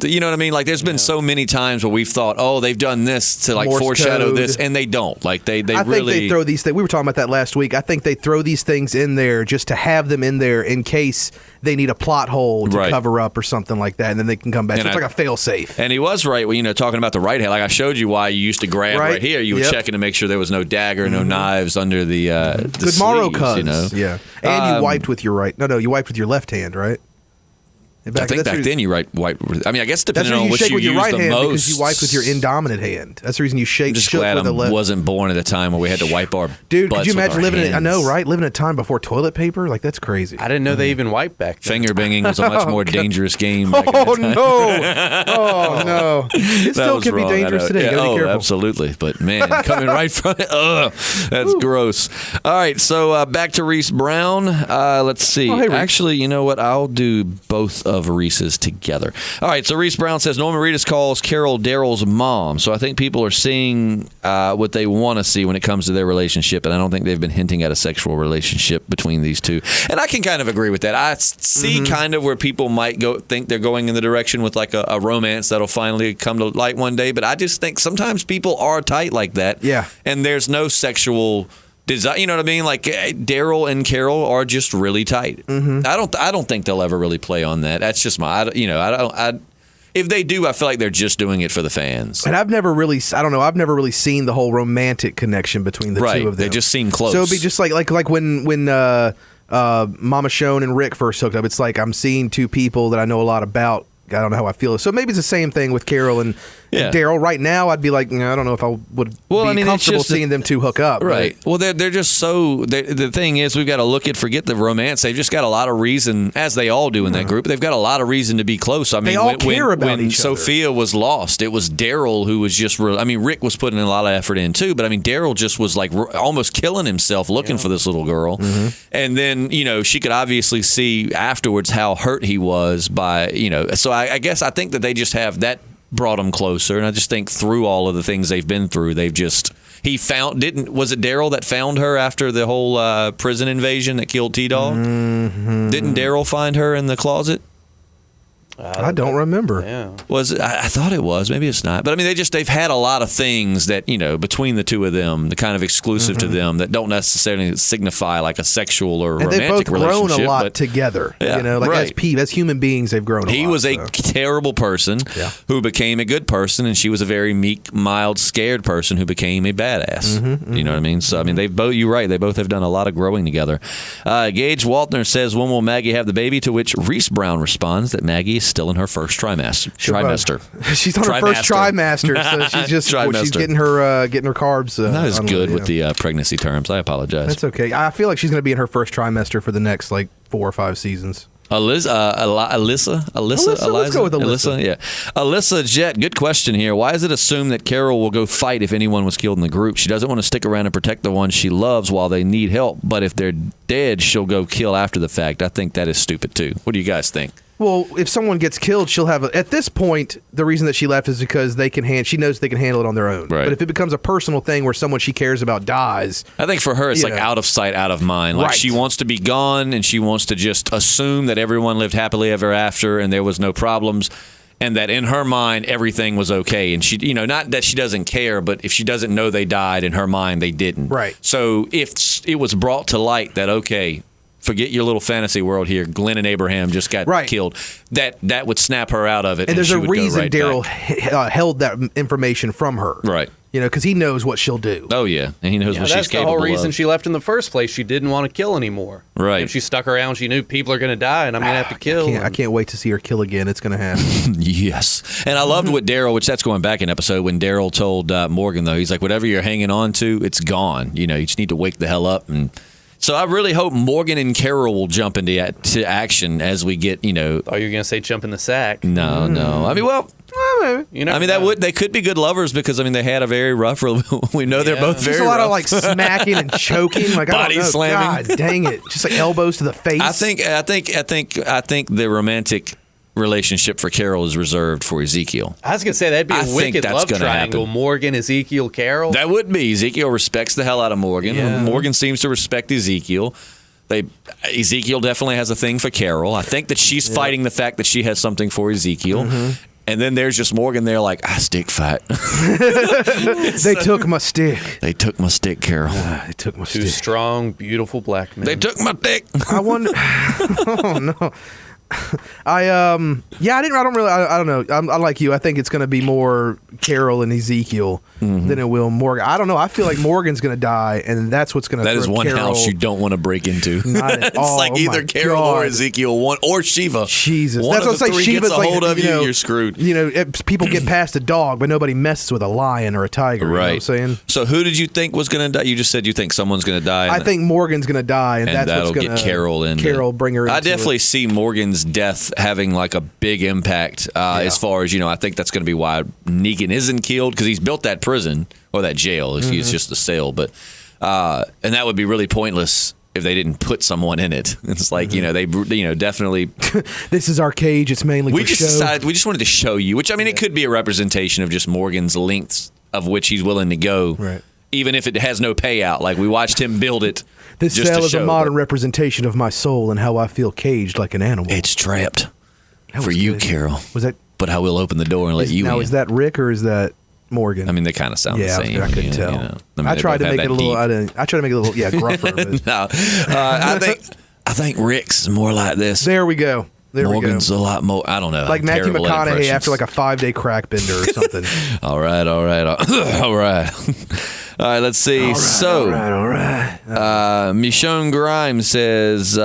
Speaker 1: you know what I mean? Like, there's been so many times where we've thought, oh, they've done this to like
Speaker 2: Morse
Speaker 1: foreshadow
Speaker 2: code.
Speaker 1: this, and they don't. Like they
Speaker 2: I
Speaker 1: really.
Speaker 2: think they throw these things. We were talking about that last week. I think they throw these things in there just to have them in there in case they need a plot hole to cover up or something like that, and then they can come back. So it's like a fail safe.
Speaker 1: And he was right, talking about the right hand. Like I showed you why you used to grab right here. You were checking to make sure there was no dagger, no knives under the
Speaker 2: good Morrow
Speaker 1: cuts.
Speaker 2: Yeah, and you wiped with your right. No, you wiped with your left hand, right?
Speaker 1: I think back then you wipe. I mean, I guess depending on what you
Speaker 2: with your
Speaker 1: use
Speaker 2: right
Speaker 1: the
Speaker 2: hand
Speaker 1: most.
Speaker 2: Because you wipe with your indominant hand. That's the reason you shake.
Speaker 1: I'm just glad I wasn't born at a time where we had to wipe our
Speaker 2: dude.
Speaker 1: Butts
Speaker 2: could you imagine living?
Speaker 1: I
Speaker 2: know, right? Living a time before toilet paper, like that's crazy.
Speaker 3: I didn't know they even wiped back then.
Speaker 1: Finger banging was a much more dangerous game. Back
Speaker 2: Oh no! It still can be dangerous today. Gotta be careful.
Speaker 1: Absolutely. But man, coming right from it, that's gross. All right, so back to Reese Brown. Let's see.
Speaker 2: Hey,
Speaker 1: actually, you know what? I'll do both of Reese's together. All right, so Reese Brown says Norman Reedus calls Carol Daryl's mom. So I think people are seeing what they want to see when it comes to their relationship, and I don't think they've been hinting at a sexual relationship between these two. And I can kind of agree with that. I see kind of where people might think they're going in the direction with like a romance that'll finally come to light one day, but I just think sometimes people are tight like that.
Speaker 2: Yeah.
Speaker 1: And there's no sexual desire, you know what I mean? Like Daryl and Carol are just really tight. I don't think they'll ever really play on that. That's just If they do, I feel like they're just doing it for the fans.
Speaker 2: And I've never really seen the whole romantic connection between the two of them.
Speaker 1: They just seem close.
Speaker 2: So it'd be just like when Mama Shone and Rick first hooked up. It's like I'm seeing two people that I know a lot about. I don't know how I feel. So maybe it's the same thing with Carol and Daryl. Right now, I'd be like, I don't know if I would be comfortable seeing them two hook up.
Speaker 1: Right. Well, they're just so. The thing is, we've got to forget the romance. They've just got a lot of reason, as they all do in that group. They've got a lot of reason to be close. I mean,
Speaker 2: they all care about each other.
Speaker 1: When Sophia was lost, it was Daryl who was just. Rick was putting a lot of effort in too, but Daryl just was like almost killing himself looking for this little girl, and then she could obviously see afterwards how hurt he was by So I guess I think that they just have that brought them closer, and I just think through all of the things they've been through, was it Daryl that found her after the whole prison invasion that killed T-Dog? Mm-hmm. Didn't Daryl find her in the closet?
Speaker 2: I don't remember.
Speaker 3: Yeah.
Speaker 1: Was it? I thought it was. Maybe it's not. But they've had a lot of things that between the two of them, the kind of exclusive to them that don't necessarily signify like a sexual or romantic relationship.
Speaker 2: And they've both grown a lot together. As human beings, they've grown.
Speaker 1: He was a terrible person who became a good person, and she was a very meek, mild, scared person who became a badass. You know what I mean? So they've both. You're right. They both have done a lot of growing together. Gage Waltner says, "When will Maggie have the baby?" To which Reese Brown responds that Maggie is still in her first trimester.
Speaker 2: She's on her first trimester, so she's just she's getting her carbs.
Speaker 1: Not as good with the pregnancy terms. I apologize.
Speaker 2: That's okay. I feel like she's going to be in her first trimester for the next 4 or 5 seasons.
Speaker 1: Alyssa.
Speaker 2: Let's go with Alyssa.
Speaker 1: Yeah. Alyssa Jet, good question here. Why is it assumed that Carol will go fight if anyone was killed in the group? She doesn't want to stick around and protect the ones she loves while they need help, but if they're dead, she'll go kill after the fact. I think that is stupid too. What do you guys think?
Speaker 2: Well, if someone gets killed, she'll have at this point, the reason that she left is because she knows they can handle it on their own.
Speaker 1: Right.
Speaker 2: But if it becomes a personal thing where someone she cares about dies,
Speaker 1: I think for her it's like out of sight, out of mind. Like she wants to be gone and she wants to just assume that everyone lived happily ever after and there was no problems. And that in her mind, everything was okay. And she, not that she doesn't care, but if she doesn't know they died, in her mind, they didn't.
Speaker 2: Right.
Speaker 1: So if it was brought to light that, okay, forget your little fantasy world here, Glenn and Abraham just got killed, that would snap her out of it.
Speaker 2: And there's a reason Daryl held that information from her.
Speaker 1: Right.
Speaker 2: Because he knows what she'll do.
Speaker 1: Oh, yeah. And he knows what she's capable of.
Speaker 3: That's the whole reason she left in the first place. She didn't want to kill anymore.
Speaker 1: Right.
Speaker 3: And she stuck around. She knew people are going to die, and I'm going to have to kill.
Speaker 2: I can't wait to see her kill again. It's going to happen.
Speaker 1: Yes. And I loved what Daryl, which that's going back in episode, when Daryl told Morgan, though, he's like, whatever you're hanging on to, it's gone. You just need to wake the hell up. And so I really hope Morgan and Carol will jump into action as we get,
Speaker 3: Oh, you're going to say jump in the sack?
Speaker 1: No. They could be good lovers because they had a very rough. We know they're both very.
Speaker 2: There's a lot
Speaker 1: rough.
Speaker 2: of smacking and choking,
Speaker 1: body slamming.
Speaker 2: God dang it! Just elbows to the face.
Speaker 1: I think the romantic relationship for Carol is reserved for Ezekiel.
Speaker 3: I was going to say that'd be a wicked love triangle.
Speaker 1: Happen.
Speaker 3: Morgan, Ezekiel, Carol.
Speaker 1: That would be. Ezekiel respects the hell out of Morgan. Yeah. Morgan seems to respect Ezekiel. Ezekiel definitely has a thing for Carol. I think that she's fighting the fact that she has something for Ezekiel. Mm-hmm. And then there's just Morgan there like, stick fight.
Speaker 2: They took my stick.
Speaker 1: They took my stick, Carol.
Speaker 2: They took my stick.
Speaker 3: Two strong, beautiful black men.
Speaker 1: They took my dick.
Speaker 2: I wonder. Oh, no. I don't know. I like you. I think it's going to be more Carol and Ezekiel than it will Morgan. I don't know. I feel like Morgan's going to die, and that's what's going to.
Speaker 1: That is one house you don't want to break into.
Speaker 2: Not at all.
Speaker 1: It's like either Carol or Ezekiel, or Shiva.
Speaker 2: Jesus,
Speaker 1: one
Speaker 2: that's
Speaker 1: of
Speaker 2: what
Speaker 1: the
Speaker 2: I'm saying.
Speaker 1: three
Speaker 2: Shiva's
Speaker 1: gets a hold of you, you're screwed.
Speaker 2: People get past a dog, but nobody messes with a lion or a tiger.
Speaker 1: Right.
Speaker 2: You know what I'm saying?
Speaker 1: So who did you think was going to die? You just said you think someone's going to die.
Speaker 2: I think Morgan's going to die, and that's what's going to
Speaker 1: get Carol in.
Speaker 2: Carol bring her.
Speaker 1: I definitely see Morgan's death having like a big impact as far as I think that's going to be why Negan isn't killed, because he's built that prison or that jail. It's just a cell, but and that would be really pointless if they didn't put someone in it. It's like they definitely.
Speaker 2: This is our cage. It's mainly
Speaker 1: we just wanted to show you, which it could be a representation of just Morgan's lengths of which he's willing to go,
Speaker 2: right?
Speaker 1: Even if it has no payout. Like we watched him build it.
Speaker 2: This cell is a modern representation of my soul and how I feel caged like an animal.
Speaker 1: It's trapped. For you, good. Carol.
Speaker 2: Was that?
Speaker 1: But I will open the door and let you in.
Speaker 2: Now, is that Rick or is that Morgan?
Speaker 1: They kind of sound the same.
Speaker 2: I couldn't tell. I tried to make it a little. I tried to make it a little, gruffer.
Speaker 1: No, I think Rick's more like this.
Speaker 2: There we go. There
Speaker 1: Morgan's
Speaker 2: we go.
Speaker 1: a lot more. I don't know.
Speaker 2: Like Matthew
Speaker 1: Terrible
Speaker 2: McConaughey
Speaker 1: impressions.
Speaker 2: after like a 5-day crack bender or something.
Speaker 1: All right. All right. All right, let's see. All right. Michonne Grimes says,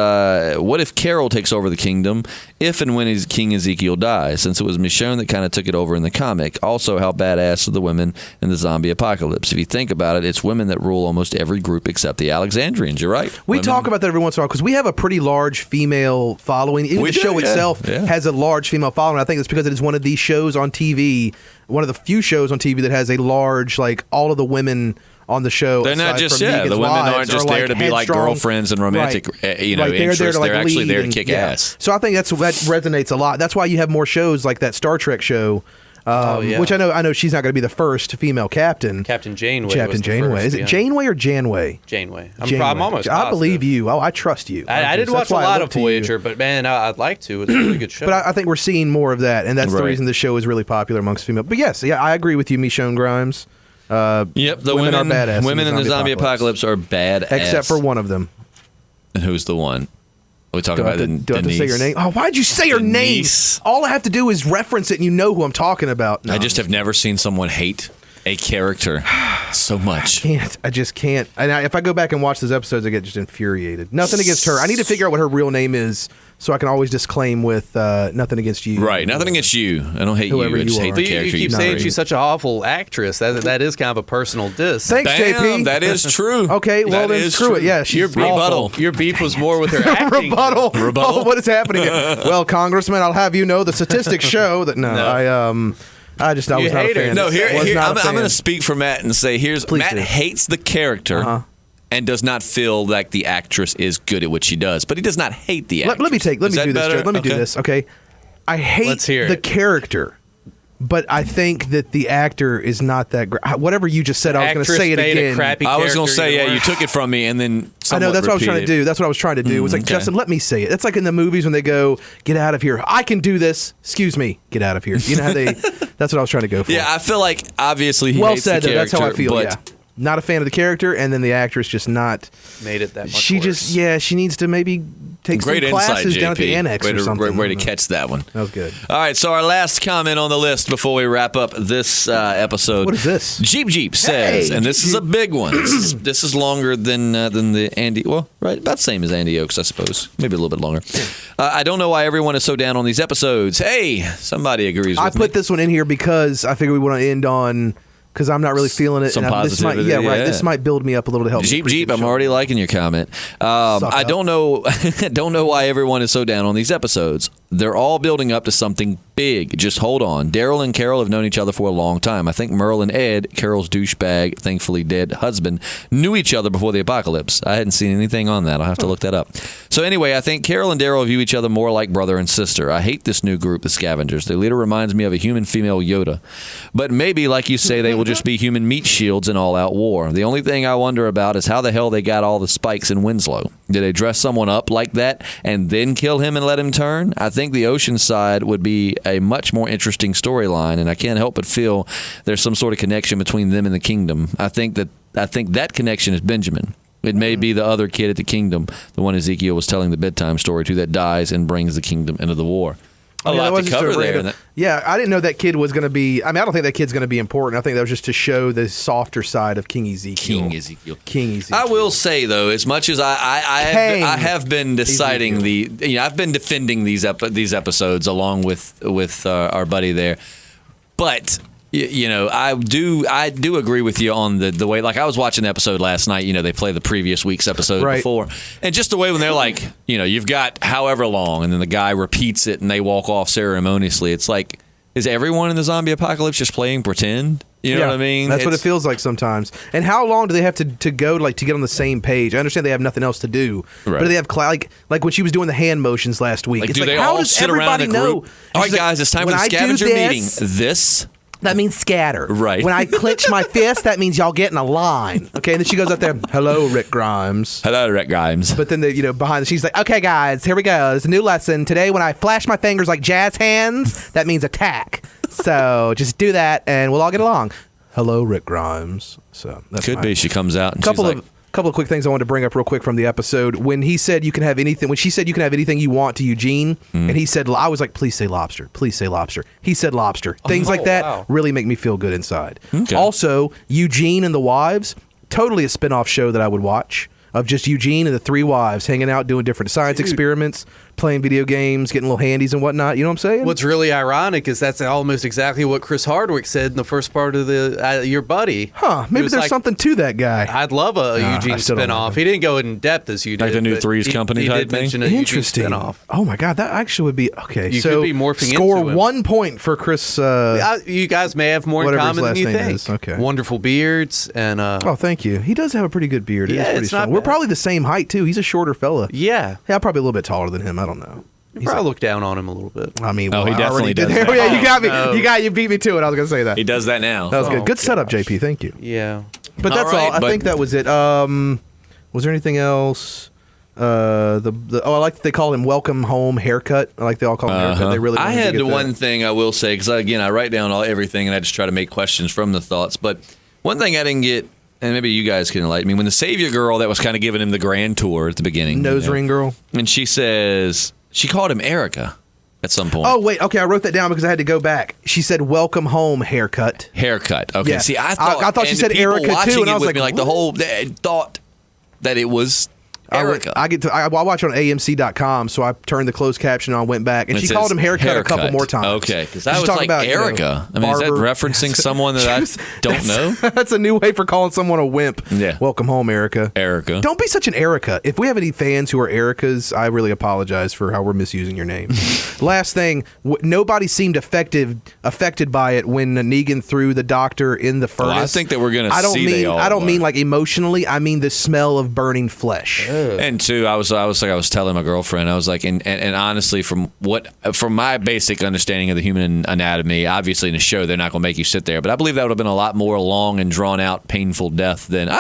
Speaker 1: what if Carol takes over the kingdom if and when King Ezekiel dies, since it was Michonne that kind of took it over in the comic? Also, how badass are the women in the zombie apocalypse? If you think about it, it's women that rule almost every group except the Alexandrians. You're right.
Speaker 2: We talk about that every once in a while because we have a pretty large female following. Even the show itself has a large female following. I think it's because it is one of these shows on TV, one of the few shows on TV that has a large, like, all of the women on the show.
Speaker 1: They're not just, the women aren't just there to be like girlfriends and romantic, interests. They're actually there to kick ass.
Speaker 2: So I think that resonates a lot. That's why you have more shows like that Star Trek show, which I know she's not going to be the first female captain.
Speaker 3: Captain Janeway.
Speaker 2: Captain Janeway. Is it Janeway or Janway?
Speaker 3: Janeway.
Speaker 2: Janeway.
Speaker 3: I'm almost positive.
Speaker 2: I believe you. I trust you.
Speaker 3: I didn't watch a lot of Voyager, but man, I'd like to. It's a really good show.
Speaker 2: But I think we're seeing more of that, and that's the reason the show is really popular amongst female. But yes, I agree with you, Michonne Grimes.
Speaker 1: Yep, the women are badass. Women in the zombie apocalypse are badass.
Speaker 2: Except for one of them.
Speaker 1: And who's the one? Are we talking about Denise?
Speaker 2: Do I have to say her name? Oh, why'd you say her name? All I have to do is reference it and you know who I'm talking about. No.
Speaker 1: I just have never seen someone hate a character so much.
Speaker 2: I just can't. And if I go back and watch those episodes, I get just infuriated. Nothing against her. I need to figure out what her real name is so I can always disclaim with nothing against you.
Speaker 1: Right, nothing against you. I don't hate you. I just hate the character.
Speaker 3: You keep saying she's such an awful actress. That is kind of a personal diss.
Speaker 2: Thanks, JP.
Speaker 1: That is true.
Speaker 2: Okay, well then screw it. Yeah, she's
Speaker 3: rebuttal. Your beef was more with her acting.
Speaker 2: Rebuttal. Oh, what is happening here? Well, Congressman, I'll have you know the statistics show that I was not a fan.
Speaker 1: No, I'm going to speak for Matt and say, Matt hates the character and does not feel like the actress is good at what she does, but he does not hate the actress.
Speaker 2: Let me do this. Let me do this. Okay, I hate the character, but I think that the actor is not that great. Whatever you just said, I was going to say it again.
Speaker 1: I was going to say, you took it from me, and then
Speaker 2: I know that's what I was trying to do. That's what I was trying to do. It was like, Justin, let me say it. It's like in the movies when they go, "Get out of here! I can do this." Excuse me, get out of here. You know how they? That's what I was trying to go for.
Speaker 1: Yeah, I feel like obviously he hates the character.
Speaker 2: That's how I feel. Yeah. Not a fan of the character, and then the actress just not
Speaker 3: made it that much.
Speaker 2: She
Speaker 3: worse.
Speaker 2: She needs to maybe take some classes down at the annex or something.
Speaker 1: Great way to catch that one.
Speaker 2: That was good.
Speaker 1: All right, so our last comment on the list before we wrap up this episode.
Speaker 2: What is this?
Speaker 1: Jeep says, and this is a big one. This is longer than the Andy. Well, right, about the same as Andy Oaks, I suppose. Maybe a little bit longer. I don't know why everyone is so down on these episodes. Hey, somebody agrees with me.
Speaker 2: I put this one in here because I figured we want to end on. Because I'm not really feeling it.
Speaker 1: Some positivity.
Speaker 2: This might build me up a little to help.
Speaker 1: Jeep. I'm already liking your comment. I don't know. Don't know why everyone is so down on these episodes. They're all building up to something big. Just hold on. Daryl and Carol have known each other for a long time. I think Merle and Ed, Carol's douchebag, thankfully dead husband, knew each other before the apocalypse. I hadn't seen anything on that. I'll have to look that up. So anyway, I think Carol and Daryl view each other more like brother and sister. I hate this new group, the Scavengers. Their leader reminds me of a human female Yoda. But maybe, like you say, they will just be human meat shields in all-out war. The only thing I wonder about is how the hell they got all the spikes in Winslow. Did they dress someone up like that and then kill him and let him turn? I think the Ocean side would be a much more interesting storyline, and I can't help but feel there's some sort of connection between them and the kingdom. I think that connection is Benjamin. It may be the other kid at the kingdom, the one Ezekiel was telling the bedtime story to, that dies and brings the kingdom into the war. A lot to cover there.
Speaker 2: Yeah, I didn't know that kid was going to be. I mean, I don't think that kid's going to be important. I think that was just to show the softer side of King Ezekiel. King Ezekiel.
Speaker 1: I will say though, as much as I have been deciding I've been defending these episodes along with our buddy there, but. I do agree with you on the way. Like I was watching the episode last night. They play the previous week's episode before, and just the way when they're like, you've got however long, and then the guy repeats it, and they walk off ceremoniously. It's like, is everyone in the zombie apocalypse just playing pretend? You know what I mean?
Speaker 2: That's what it feels like sometimes. And how long do they have to go to get on the same page? I understand they have nothing else to do, but do they have like when she was doing the hand motions last week?
Speaker 1: Do they all sit around in a group? All right, guys, it's time for the scavenger meeting.
Speaker 2: That means scatter.
Speaker 1: Right.
Speaker 2: When I clench my fist, that means y'all get in a line. Okay, and then she goes up there, hello, Rick Grimes.
Speaker 1: Hello, Rick Grimes.
Speaker 2: But then, behind, she's like, okay, guys, here we go. It's a new lesson. Today, when I flash my fingers like jazz hands, that means attack. So just do that, and we'll all get along. Hello, Rick Grimes. So that's
Speaker 1: could be. She comes out and
Speaker 2: couple of quick things I wanted to bring up real quick from the episode. When he said you can have anything, when she said you can have anything you want to Eugene, and he said, I was like, please say lobster. Please say lobster. He said lobster. Things like that really make me feel good inside.
Speaker 1: Okay.
Speaker 2: Also, Eugene and the Wives, totally a spinoff show that I would watch. Of just Eugene and the three wives hanging out, doing different science experiments, playing video games, getting little handies and whatnot. You know what I'm saying?
Speaker 3: What's really ironic is that's almost exactly what Chris Hardwick said in the first part of the Your Buddy.
Speaker 2: Huh? Maybe there's
Speaker 3: like,
Speaker 2: something to that guy.
Speaker 3: I'd love a Eugene spinoff. He didn't go in depth as you did.
Speaker 1: Like the new
Speaker 3: but
Speaker 1: Three's Company
Speaker 3: he
Speaker 1: type
Speaker 3: did
Speaker 1: thing?
Speaker 3: mention a Eugene
Speaker 2: Interesting.
Speaker 3: spinoff.
Speaker 2: Oh my God, that actually would be okay.
Speaker 3: You
Speaker 2: so
Speaker 3: could be morphing
Speaker 2: score
Speaker 3: into him.
Speaker 2: 1 point for Chris.
Speaker 3: You guys may have more in
Speaker 2: whatever his
Speaker 3: common than
Speaker 2: last
Speaker 3: you
Speaker 2: name
Speaker 3: think.
Speaker 2: is. Okay.
Speaker 3: Wonderful beards and
Speaker 2: Oh, thank you. He does have a pretty good beard. It
Speaker 3: Yeah,
Speaker 2: is pretty
Speaker 3: it's not
Speaker 2: strong. We're
Speaker 3: bad.
Speaker 2: probably the same height too. He's a shorter fella.
Speaker 3: yeah.
Speaker 2: Yeah, probably a little bit taller than him. I don't know.
Speaker 3: You probably look down on him a little bit.
Speaker 2: I mean,
Speaker 1: Oh, he
Speaker 2: I
Speaker 1: definitely
Speaker 2: already did
Speaker 1: does
Speaker 2: that.
Speaker 1: that.
Speaker 2: Yeah, you got me.
Speaker 3: no.
Speaker 2: You beat me to it. I was gonna say that.
Speaker 1: He does that now.
Speaker 2: That was good.
Speaker 3: Oh,
Speaker 2: Good setup, JP. Thank you.
Speaker 3: Yeah.
Speaker 2: But that's
Speaker 1: All right,
Speaker 2: all. I
Speaker 1: but-
Speaker 2: think that was it. Was there anything else? I like that they call him Welcome Home Haircut. I like they all call him Haircut. They really.
Speaker 1: I
Speaker 2: wanted to
Speaker 1: had
Speaker 2: get
Speaker 1: the
Speaker 2: that.
Speaker 1: one thing I will say, because again, I write down everything and I just try to make questions from the thoughts. But one thing I didn't get, and maybe you guys can enlighten me, when the Savior girl that was kind of giving him the grand tour at the beginning,
Speaker 2: nose ring girl.
Speaker 1: and she says, she called him Erica at some point.
Speaker 2: Oh wait, okay, I wrote that down because I had to go back. She said "Welcome Home" haircut.
Speaker 1: Haircut. Okay.
Speaker 2: Yeah.
Speaker 1: See, I
Speaker 2: I thought she
Speaker 1: and
Speaker 2: said
Speaker 1: the people
Speaker 2: Erica, too,
Speaker 1: watching
Speaker 2: and I
Speaker 1: it
Speaker 2: was
Speaker 1: with
Speaker 2: like,
Speaker 1: me, like the
Speaker 2: what?
Speaker 1: whole they thought that it was Erica.
Speaker 2: I watch it on AMC.com, so I turned the closed caption on, went back, and
Speaker 1: It
Speaker 2: she
Speaker 1: says
Speaker 2: called him haircut a couple more times.
Speaker 1: Okay, because I
Speaker 2: She's
Speaker 1: was
Speaker 2: talking
Speaker 1: like
Speaker 2: about, you know,
Speaker 1: Erica. I mean, is that
Speaker 2: barber.
Speaker 1: referencing someone that I don't know?
Speaker 2: That's a new way for calling someone a wimp.
Speaker 1: Yeah.
Speaker 2: Welcome home, Erica.
Speaker 1: Erica.
Speaker 2: Don't be such an Erica. If we have any fans who are Ericas, I really apologize for how we're misusing your name. Last thing, nobody seemed affected by it when Negan threw the doctor in the furnace.
Speaker 1: Well, I think that we're going to see they all
Speaker 2: I don't
Speaker 1: are.
Speaker 2: mean like emotionally. I mean the smell of burning flesh.
Speaker 1: And two, I was telling my girlfriend, I was like, and honestly, from my basic understanding of the human anatomy, obviously in a show they're not going to make you sit there, but I believe that would have been a lot more long and drawn out, painful death than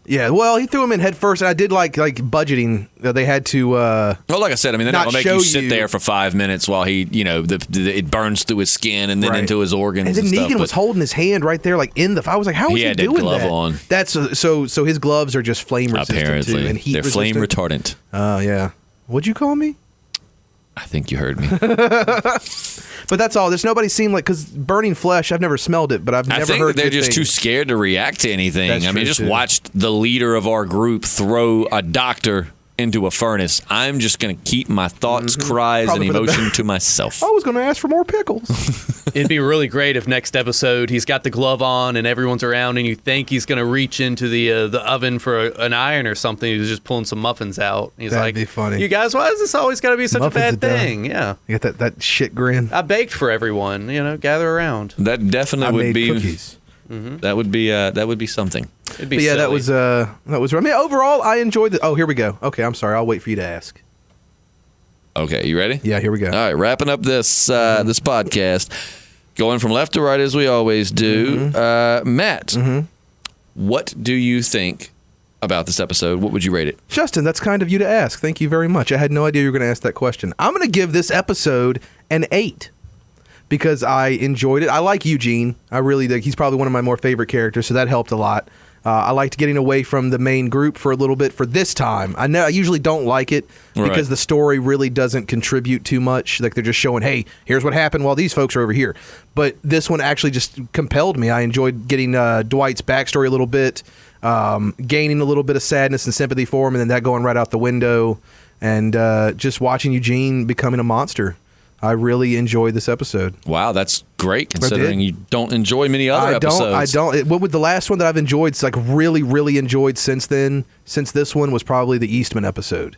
Speaker 2: Yeah, well, he threw him in head first, and I did like budgeting. They had to.
Speaker 1: Well, like I said, I mean, they're not
Speaker 2: Not
Speaker 1: going to make you
Speaker 2: show
Speaker 1: sit
Speaker 2: you-
Speaker 1: there for 5 minutes while he, it burns through his skin and then
Speaker 2: Right.
Speaker 1: into his organs.
Speaker 2: And then
Speaker 1: stuff,
Speaker 2: Negan was
Speaker 1: but
Speaker 2: holding his hand right there, like in the. I was like, how is
Speaker 1: He
Speaker 2: he
Speaker 1: had that
Speaker 2: doing
Speaker 1: glove
Speaker 2: that?
Speaker 1: on.
Speaker 2: That's so his gloves are just flame resistant
Speaker 1: apparently
Speaker 2: too, and heat
Speaker 1: they're flame
Speaker 2: resistant.
Speaker 1: retardant.
Speaker 2: Oh yeah. What'd you call me?
Speaker 1: I think you heard me.
Speaker 2: But that's all. There's nobody seemed like because burning flesh. I've never smelled it, but I've never
Speaker 1: I think
Speaker 2: heard
Speaker 1: they're
Speaker 2: good
Speaker 1: just too
Speaker 2: things.
Speaker 1: scared to react to anything.
Speaker 2: That's
Speaker 1: I mean,
Speaker 2: true,
Speaker 1: just
Speaker 2: too.
Speaker 1: watched the leader of our group throw a doctor into a furnace. I'm just going to keep my thoughts, cries,
Speaker 2: Probably
Speaker 1: and
Speaker 2: for the
Speaker 1: emotion to myself.
Speaker 2: I was going to ask for more pickles.
Speaker 3: It'd be really great if next episode he's got the glove on and everyone's around and you think he's going to reach into the oven for an iron or something. He's just pulling some muffins out. He's
Speaker 2: That'd
Speaker 3: like,
Speaker 2: be funny.
Speaker 3: You guys, why is this always got to be such
Speaker 2: Muffins
Speaker 3: a
Speaker 2: are
Speaker 3: bad
Speaker 2: done.
Speaker 3: thing? Yeah.
Speaker 2: You got that shit grin.
Speaker 3: I baked for everyone, gather around.
Speaker 1: That definitely
Speaker 2: I
Speaker 1: would
Speaker 2: made
Speaker 1: be
Speaker 2: cookies.
Speaker 1: that would be something.
Speaker 3: It'd be
Speaker 2: But yeah,
Speaker 3: silly.
Speaker 2: that was. I mean, overall, I enjoyed the. Oh, here we go. Okay, I'm sorry. I'll wait for you to ask.
Speaker 1: Okay, you ready?
Speaker 2: Yeah, here we go.
Speaker 1: All right, wrapping up this this podcast, going from left to right as we always do. Matt, what do you think about this episode? What would you rate it?
Speaker 2: Justin, that's kind of you to ask. Thank you very much. I had no idea you were going to ask that question. I'm going to give this episode an 8 because I enjoyed it. I like Eugene. I really do. He's probably one of my more favorite characters, so that helped a lot. I liked getting away from the main group for a little bit for this time. I know I usually don't like it because
Speaker 1: Right.
Speaker 2: the story really doesn't contribute too much. Like they're just showing, hey, here's what happened while these folks are over here. But this one actually just compelled me. I enjoyed getting Dwight's backstory a little bit, gaining a little bit of sadness and sympathy for him, and then that going right out the window, and just watching Eugene becoming a monster. I really enjoyed this episode.
Speaker 1: Wow, that's great considering you don't enjoy many other episodes.
Speaker 2: I don't. What would the last one that I've enjoyed, like really, really enjoyed since then, since this one was probably the Eastman episode.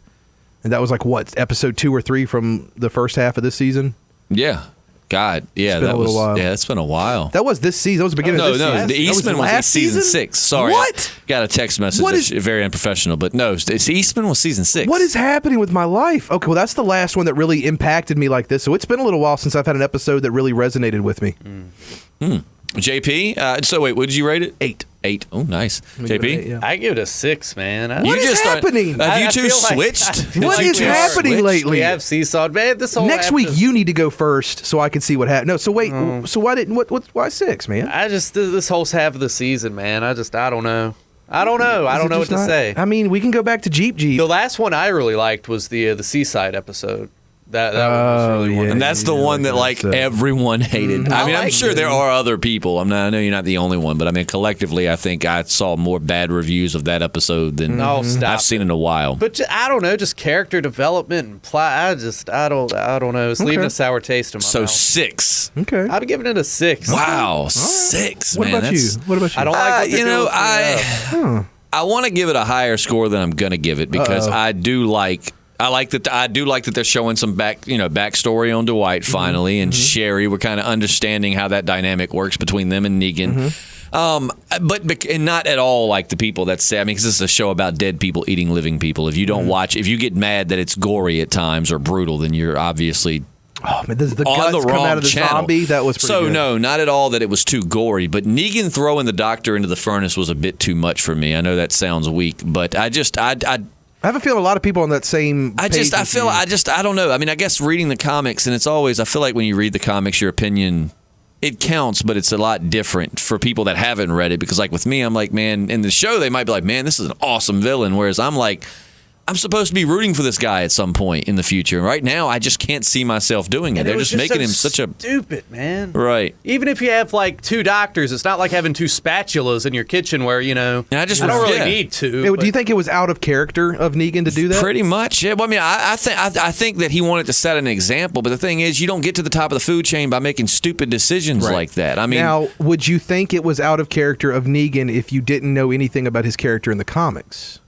Speaker 2: And that was like, what, episode 2 or 3 from the first half of this season?
Speaker 1: Yeah. God, yeah,
Speaker 2: It's been
Speaker 1: that
Speaker 2: a little
Speaker 1: was
Speaker 2: while.
Speaker 1: yeah, it's been a while.
Speaker 2: That was this season. That was the beginning of this season.
Speaker 1: The Eastman was
Speaker 2: last
Speaker 1: season 6. Sorry.
Speaker 2: What?
Speaker 1: Got a text message
Speaker 2: What
Speaker 1: that's
Speaker 2: is-
Speaker 1: very unprofessional, but no, it's Eastman was season 6.
Speaker 2: What is happening with my life? Okay, well, that's the last one that really impacted me like this. So it's been a little while since I've had an episode that really resonated with me.
Speaker 1: JP? So wait, what did you rate it?
Speaker 2: 8.
Speaker 1: 8. Oh, nice.
Speaker 2: Give it an
Speaker 1: JP?
Speaker 2: 8, yeah.
Speaker 3: I give it a 6, man.
Speaker 2: What
Speaker 1: You
Speaker 2: is
Speaker 1: just
Speaker 2: happening?
Speaker 1: Have you
Speaker 3: I
Speaker 1: two
Speaker 3: feel like-
Speaker 1: switched?
Speaker 3: I feel
Speaker 2: What
Speaker 3: like
Speaker 2: is
Speaker 3: we are.
Speaker 2: happening
Speaker 1: Switched?
Speaker 2: lately?
Speaker 3: We have seesawed. Man, this whole
Speaker 2: Next week, you need to go first so I can see what happened. No, so wait. So why didn't? Why 6, man?
Speaker 3: I just this whole half of the season, man. I don't know. I don't know. I don't know what to say.
Speaker 2: I mean, we can go back to Jeep.
Speaker 3: The last one I really liked was the Seaside episode. That one was really one.
Speaker 1: And that's the one that like everyone hated. I mean, I'm sure there are other people. I know you're not the only one, but I mean, collectively, I think I saw more bad reviews of that episode than I've seen in a while.
Speaker 3: But I don't know, just character development and plot. I don't know. It's leaving a sour taste in my mouth.
Speaker 1: So 6.
Speaker 2: Okay.
Speaker 3: I'd be giving it a 6.
Speaker 1: Wow, 6.
Speaker 2: What
Speaker 1: man,
Speaker 2: about you? What about you?
Speaker 3: I don't like what
Speaker 1: I want to give it a higher score than I'm going to give it because I do like that they're showing some backstory on Dwight finally and Sherry. We're kind of understanding how that dynamic works between them and Negan. But not at all like the people that say, I mean, because this is a show about dead people eating living people. If you don't watch, if you get mad that it's gory at times or brutal, then you're obviously
Speaker 2: man, does the
Speaker 1: on
Speaker 2: guts
Speaker 1: the
Speaker 2: come
Speaker 1: wrong
Speaker 2: out of the
Speaker 1: channel.
Speaker 2: zombie? That was pretty good.
Speaker 1: No, not at all that it was too gory. But Negan throwing the doctor into the furnace was a bit too much for me. I know that sounds weak, but I
Speaker 2: have a feeling a lot of people on that same page
Speaker 1: I don't know. I mean, I guess reading the comics, and it's always, I feel like when you read the comics, your opinion, it counts, but it's a lot different for people that haven't read it. Because like with me, I'm like, man, in the show, they might be like, man, this is an awesome villain. Whereas I'm like, I'm supposed to be rooting for this guy at some point in the future. Right now, I just can't see myself doing it. They're just making him such a
Speaker 3: stupid, man.
Speaker 1: Right.
Speaker 3: Even if you have like 2 doctors, it's not like having 2 spatulas in your kitchen where
Speaker 1: And I
Speaker 3: don't really need to.
Speaker 2: Do you think it was out of character of Negan to do that?
Speaker 1: Pretty much. Yeah. Well, I mean, I think that he wanted to set an example, but the thing is, you don't get to the top of the food chain by making stupid decisions like that. I mean,
Speaker 2: now, would you think it was out of character of Negan if you didn't know anything about his character in the comics?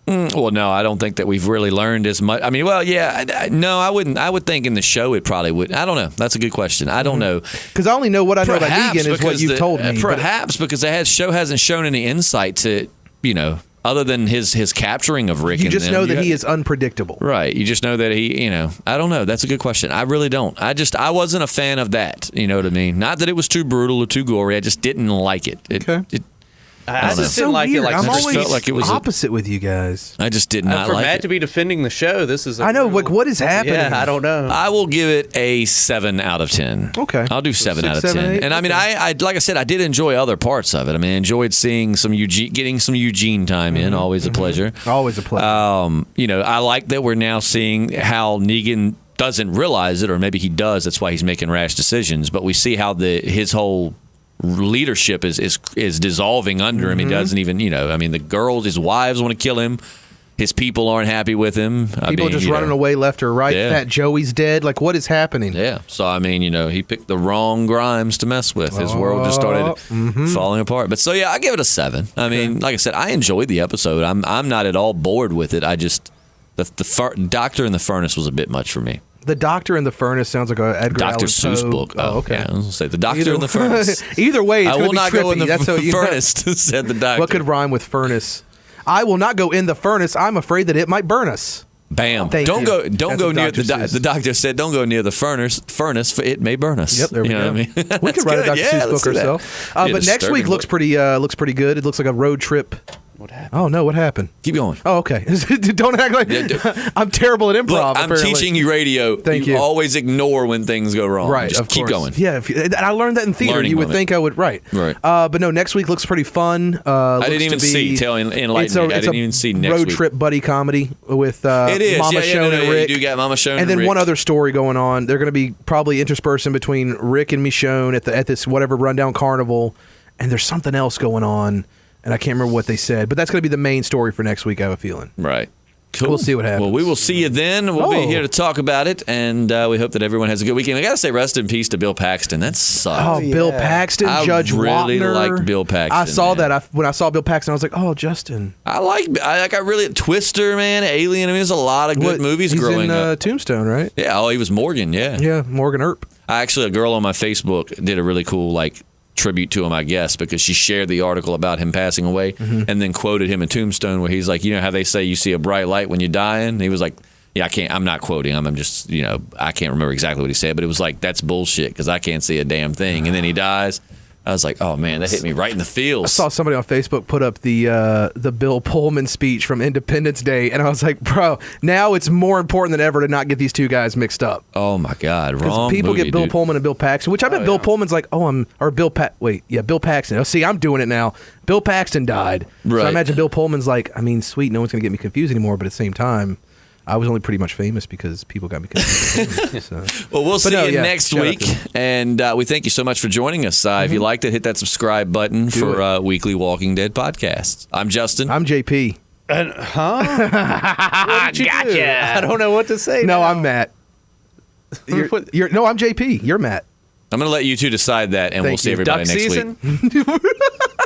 Speaker 1: Well, no, I don't think that we've really learned as much. I mean, well, yeah, no, I wouldn't. I would think in the show it probably would. I don't know. That's a good question. I don't know.
Speaker 2: Because I only know what I know about Negan is what you've told me.
Speaker 1: Perhaps because the show hasn't shown any insight to, other than his capturing of Rick.
Speaker 2: You just know that he is unpredictable.
Speaker 1: Right. You just know that he, I don't know. That's a good question. I really don't. I wasn't a fan of that. You know what I mean? Not that it was too brutal or too gory. I just didn't like it.
Speaker 3: I just didn't like
Speaker 2: weird.
Speaker 3: it. Like
Speaker 2: I'm
Speaker 3: I
Speaker 2: always
Speaker 1: felt like it was
Speaker 2: opposite with you guys.
Speaker 1: I just did not
Speaker 3: for
Speaker 1: like
Speaker 3: Matt
Speaker 1: it.
Speaker 3: to be defending the show, this is.
Speaker 2: I know. Like, what is happening?
Speaker 3: Yeah, I don't know.
Speaker 1: I will give it a 7 out of 10.
Speaker 2: Okay,
Speaker 1: I'll do 7 out of 10.
Speaker 2: 7, 8?
Speaker 1: And I mean, I like I said, I did enjoy other parts of it. I mean, I enjoyed seeing getting some Eugene time in. Always a pleasure.
Speaker 2: Always a pleasure.
Speaker 1: I like that we're now seeing how Negan doesn't realize it, or maybe he does. That's why he's making rash decisions. But we see how his whole leadership is dissolving under him. He doesn't even, I mean, the girls, his wives want to kill him. His people aren't happy with him.
Speaker 2: People just running away left or right.
Speaker 1: Yeah.
Speaker 2: Fat Joey's dead. Like, what is happening?
Speaker 1: Yeah. So, I mean, he picked the wrong Grimes to mess with. His world just started falling apart. But so, yeah, I give it a 7. I mean, like I said, I enjoyed the episode. I'm not at all bored with it. I just, the Doctor in the Furnace was a bit much for me.
Speaker 2: The Doctor in the Furnace sounds like a Edgar
Speaker 1: Dr.
Speaker 2: Allan
Speaker 1: Seuss
Speaker 2: Poe.
Speaker 1: book.
Speaker 2: Oh, okay.
Speaker 1: Yeah, I was gonna say the Doctor in the Furnace.
Speaker 2: Either way, it's
Speaker 1: I will not
Speaker 2: trippy.
Speaker 1: go in the
Speaker 2: That's what
Speaker 1: furnace, said the Doctor.
Speaker 2: What could rhyme with furnace? I will not go in the furnace. I'm afraid that it might burn us.
Speaker 1: Bam!
Speaker 2: Thank
Speaker 1: Don't
Speaker 2: you.
Speaker 1: go
Speaker 2: That's
Speaker 1: near
Speaker 2: what Dr.
Speaker 1: the doctor said. Don't go near the furnace, for it may burn us.
Speaker 2: Yep, there we go.
Speaker 1: What I mean?
Speaker 2: We could write a Dr. Seuss book ourselves. But next week looks pretty good. It looks like a road trip.
Speaker 3: What happened?
Speaker 2: Oh no! What happened?
Speaker 1: Keep going.
Speaker 2: Oh, okay. Don't act like I'm terrible at improv.
Speaker 1: Look, I'm
Speaker 2: apparently.
Speaker 1: teaching you radio.
Speaker 2: Thank you.
Speaker 1: Always ignore when things go wrong.
Speaker 2: Right,
Speaker 1: Just
Speaker 2: of
Speaker 1: keep
Speaker 2: course.
Speaker 1: going.
Speaker 2: Yeah, I learned that in theater.
Speaker 1: Learning
Speaker 2: You would
Speaker 1: moment.
Speaker 2: think I would. Right. But no, next week looks pretty fun.
Speaker 1: I didn't even see. Enlighten me. I didn't even see next
Speaker 2: road
Speaker 1: week.
Speaker 2: trip buddy comedy with
Speaker 1: It is.
Speaker 2: Mama
Speaker 1: Yeah,
Speaker 2: Shone and Rick.
Speaker 1: You do got Mama Shone
Speaker 2: and then
Speaker 1: Rick.
Speaker 2: one other story going on. They're going to be probably interspersing between Rick and Michonne at this whatever rundown carnival, and there's something else going on, and I can't remember what they said. But that's going to be the main story for next week. I have a feeling.
Speaker 1: Right. Cool.
Speaker 2: We'll see what happens.
Speaker 1: Well, we will see you then. We'll be here to talk about it, and we hope that everyone has a good weekend. I got to say rest in peace to Bill Paxton. That sucked.
Speaker 2: Oh, Bill Paxton, Judge
Speaker 1: really
Speaker 2: Wapner.
Speaker 1: liked Bill Paxton.
Speaker 2: I saw
Speaker 1: man.
Speaker 2: that. When I saw Bill Paxton, I was like, oh, Justin.
Speaker 1: I really Twister, man, Alien. I mean, there's a lot of good movies
Speaker 2: He's
Speaker 1: growing
Speaker 2: in,
Speaker 1: up.
Speaker 2: Tombstone, right?
Speaker 1: Yeah. Oh, he was Morgan. Yeah.
Speaker 2: Yeah, Morgan Earp.
Speaker 1: Actually, a girl on my Facebook did a really cool tribute to him, I guess, because she shared the article about him passing away and then quoted him in Tombstone, where he's like, you know how they say you see a bright light when you're dying? And he was like, yeah, I'm not quoting. I'm just, I can't remember exactly what he said, but it was like, that's bullshit because I can't see a damn thing. And then he dies. I was like, oh man, that hit me right in the feels.
Speaker 2: I saw somebody on Facebook put up the Bill Pullman speech from Independence Day, and I was like, bro, now it's more important than ever to not get these two guys mixed up.
Speaker 1: Oh my God, wrong
Speaker 2: People
Speaker 1: movie,
Speaker 2: get Bill
Speaker 1: dude.
Speaker 2: Pullman and Bill Paxton, which I bet Bill Pullman's like, Bill Paxton. Oh, see, I'm doing it now. Bill Paxton died.
Speaker 1: Right.
Speaker 2: So I imagine Bill Pullman's like, I mean, sweet, no one's going to get me confused anymore, but at the same time, I was only pretty much famous because people got me confused. So.
Speaker 1: Well, we'll see you next
Speaker 2: shout out
Speaker 1: week,
Speaker 2: to them.
Speaker 1: and we thank you so much for joining us. If you liked it, hit that subscribe button for weekly Walking Dead podcasts. I'm Justin.
Speaker 2: I'm JP.
Speaker 3: What did you do? I don't know what to say.
Speaker 2: No,
Speaker 3: now.
Speaker 2: I'm Matt. I'm JP. You're Matt.
Speaker 1: I'm going to let you two decide that, and
Speaker 2: Thank
Speaker 1: we'll see
Speaker 2: you.
Speaker 1: everybody
Speaker 3: Duck
Speaker 1: next
Speaker 3: season?
Speaker 1: week.